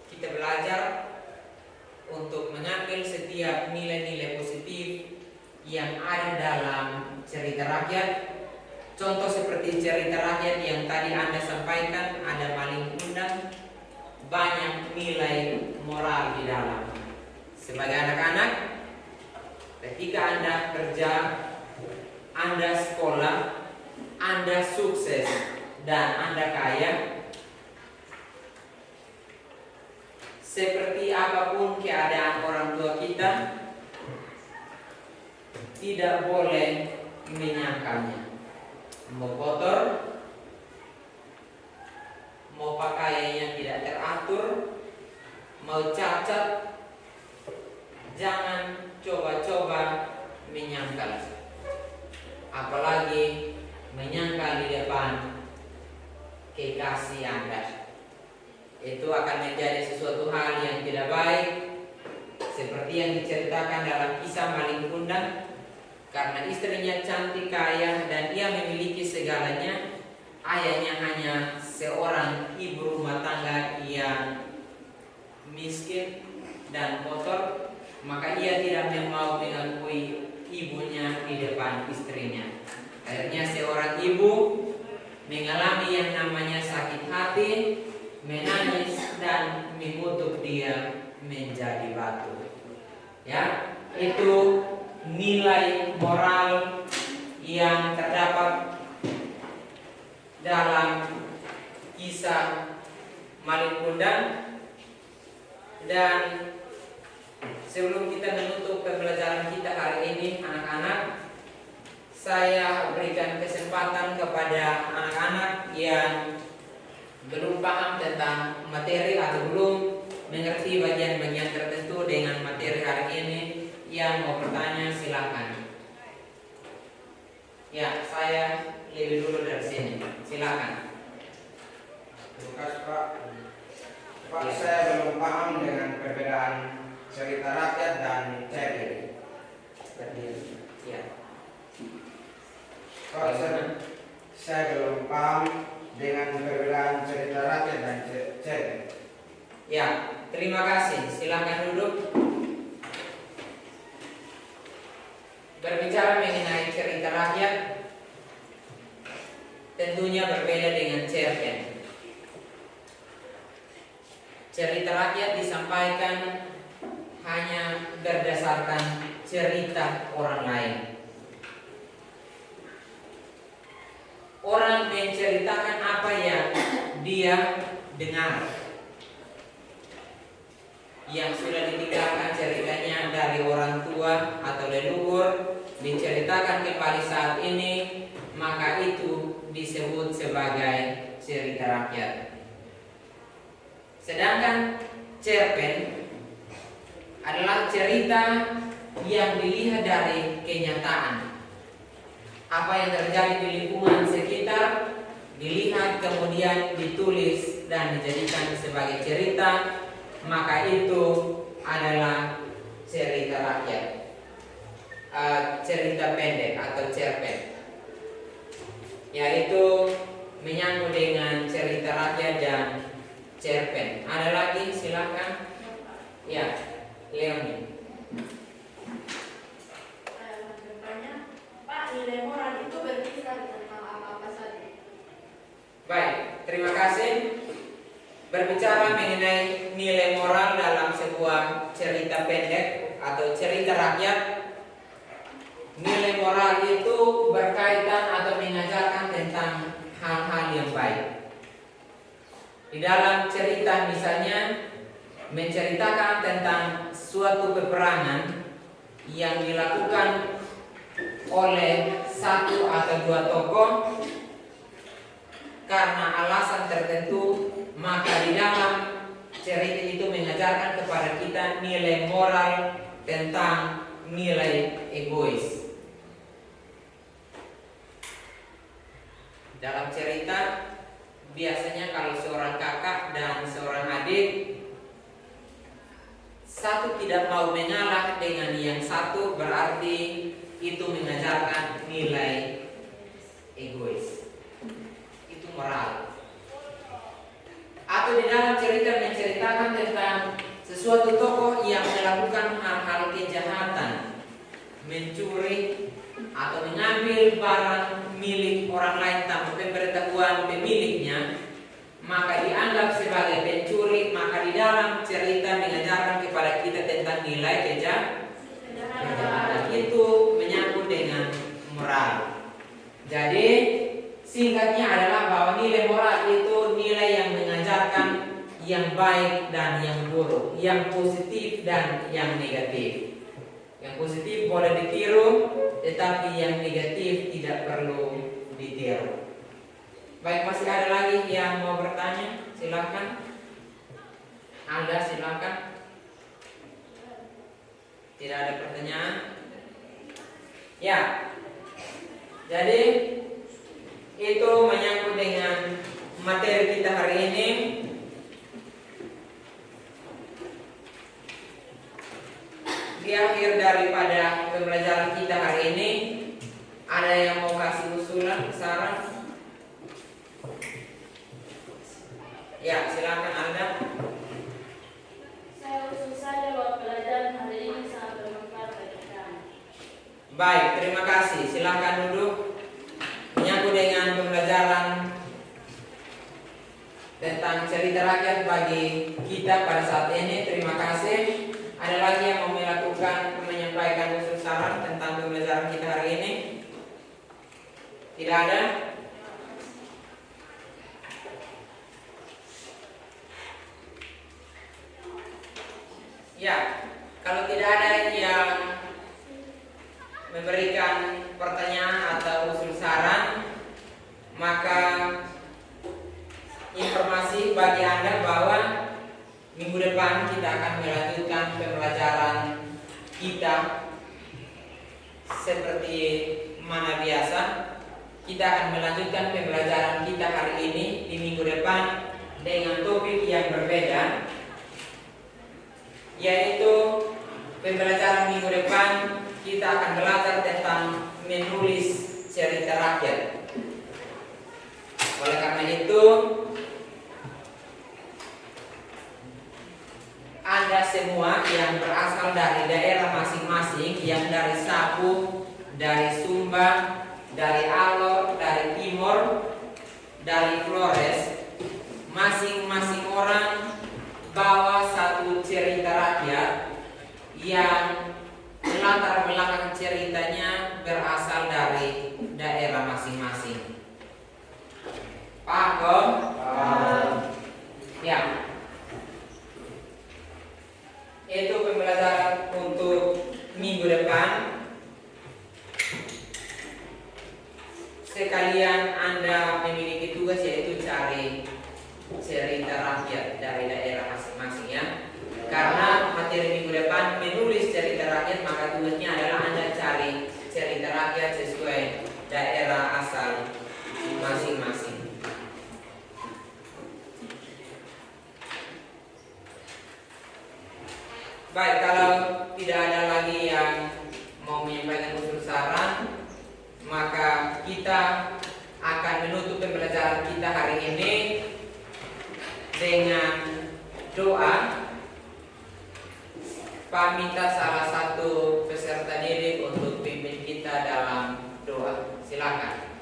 kita belajar untuk mengambil setiap nilai-nilai positif yang ada dalam cerita rakyat. Contoh seperti cerita rakyat yang tadi Anda sampaikan, ada maling undang, banyak nilai moral di dalam. Sebagai anak-anak, ketika Anda kerja, Anda sekolah, Anda sukses, dan Anda kaya, seperti apapun keadaan orang tua kita, tidak boleh menyangkalnya. Mau kotor, mau pakaiannya tidak teratur, mau cacat, jangan coba-coba menyangkal. Apalagi menyangkal di depan kekasih Anda. Itu akan menjadi sesuatu hal yang tidak baik, seperti yang diceritakan dalam kisah maling kundang. Karena istrinya cantik, kaya, dan ia memiliki segalanya, ayahnya hanya seorang ibu rumah tangga yang miskin dan kotor, maka ia tidak mau mengakui ibunya di depan istrinya. Akhirnya seorang ibu mengalami yang namanya sakit hati, menangis, dan mengutuk dia menjadi batu. Ya, itu nilai moral yang terdapat dalam kisah maling kundang. Dan sebelum kita menutup pembelajaran kita hari ini, anak-anak, saya berikan kesempatan kepada anak-anak yang belum paham tentang materi atau belum mengerti bagian-bagian tertentu dengan materi hari ini. Yang mau bertanya silakan. Ya, saya lebih dulu dari sini. Silakan. Terima kasih Pak. Pak, saya belum paham dengan perbedaan cerita rakyat dan cerpen. Ya. Pak, saya belum paham dengan perbedaan cerita rakyat dan cerpen. Ya, terima kasih. Silakan duduk. Berbicara mengenai cerita rakyat, tentunya berbeda dengan cerpen. Cerita rakyat disampaikan hanya berdasarkan cerita orang lain. Orang menceritakan apa yang dia dengar, yang sudah ditinggalkan ceritanya dari orang tua atau leluhur, diceritakan kembali saat ini, maka itu disebut sebagai cerita rakyat. Sedangkan cerpen adalah cerita yang dilihat dari kenyataan. Apa yang terjadi di lingkungan sekitar dilihat, kemudian ditulis dan dijadikan sebagai cerita, maka itu adalah cerita rakyat, cerita pendek atau cerpen, yaitu menyangkut dengan cerita rakyat dan cerpen. Ada lagi? Silakan. Ya, Leoni. Bertanya, Pak, nilai moral itu berkisar tentang apa-apa saja? Baik, terima kasih. Berbicara mengenai nilai moral dalam sebuah cerita pendek atau cerita rakyat, nilai moral itu berkaitan atau mengajarkan tentang hal-hal yang baik. Di dalam cerita misalnya menceritakan tentang suatu peperangan yang dilakukan oleh satu atau dua tokoh karena alasan tertentu, maka di dalam cerita itu mengajarkan kepada kita nilai moral tentang nilai egois. Dalam cerita biasanya kalau seorang kakak dan seorang adik, satu tidak mau mengalah dengan yang satu, berarti itu mengajarkan nilai egois. Itu moral. Atau di dalam cerita menceritakan tentang sesuatu tokoh yang melakukan hal-hal kejahatan, mencuri atau mengambil barang milik orang lain tanpa pemberitahuan pemiliknya, maka dianggap sebagai pencuri, maka di dalam cerita mengajarkan kepada kita tentang nilai kejahatan. Itu menyangkut dengan moral. Jadi singkatnya adalah bahwa nilai moral itu nilai yang mengajarkan yang baik dan yang buruk, yang positif dan yang negatif. Yang positif boleh ditiru, tetapi yang negatif tidak perlu ditiru. Baik, masih ada lagi yang mau bertanya? Silakan. Anda silakan. Tidak ada pertanyaan? Ya. Jadi itu menyangkut dengan materi kita hari ini. Di akhir daripada pembelajaran kita hari ini, ada yang mau kasih usulan, saran? Ya, silakan Anda. Saya usul saja bahwa pelajaran hari ini sangat bermanfaat bagi kami. Baik, terima kasih. Silakan duduk. Menyangkut dengan pembelajaran tentang cerita rakyat bagi kita pada saat ini. Terima kasih. Ada lagi yang mau menyampaikan usul saran tentang pembelajaran kita hari ini? Tidak ada? Ya, kalau tidak ada yang memberikan pertanyaan atau usul saran, maka informasi bagi Anda bahwa minggu depan kita akan melanjutkan pembelajaran kita seperti mana biasa. Kita akan melanjutkan pembelajaran kita hari ini di minggu depan dengan topik yang berbeda, yaitu pembelajaran minggu depan kita akan belajar tentang menulis cerita rakyat. Oleh karena itu, Anda semua yang berasal dari daerah masing-masing, yang dari Sapu, dari Sumba, dari Alor, dari Timor, dari Flores, masing-masing orang bawa satu cerita rakyat yang latar belakang ceritanya berasal dari daerah masing-masing. Paham? Ya. Itu pembelajaran untuk minggu depan. Sekalian Anda memiliki tugas, yaitu cari cerita rakyat dari daerah masing-masing, ya. Karena materi minggu depan menulis cerita rakyat, maka tugasnya adalah Anda cari cerita rakyat sesuai daerah asal masing-masing. Baik, kalau tidak ada lagi yang mau menyampaikan usul saran, maka kita akan menutup pembelajaran kita hari ini dengan doa. Pak minta salah satu peserta didik untuk pimpin kita dalam doa. Silakan.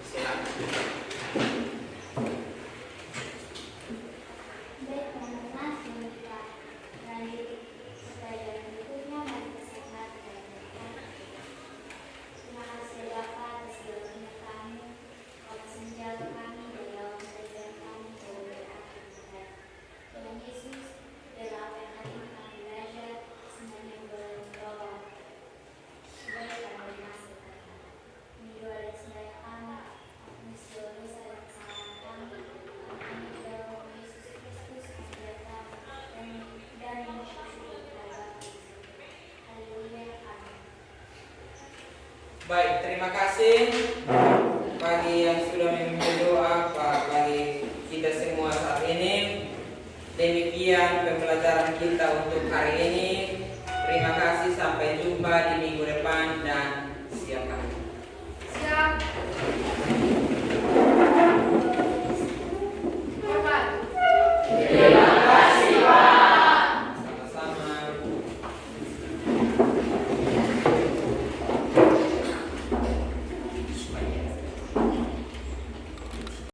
Silakan. Baik, teman-teman, semoga dari pelajaran berikutnya mari kita sehat dan berkah. Terima kasih Bapak atas segala kami, atas menjaga kami dalam pelajaran kami dari akhir. Tuhan Yesus, dalam apa yang hari ini kami belajar, semuanya boleh membawa kebaikan dari masa depan. Ini doa dan sembahyang kami, ampuni segala dosa dan kesalahan kami. Ampuni dalam Yesus Kristus kami datang dan mensyukur kepada Bapa. Haleluya, amin. Baik, terima kasih bagi yang sudah memimpin doa, Pak, bagi kita semua saat ini. Demikian pembelajaran kita untuk hari ini. Terima kasih, sampai jumpa di minggu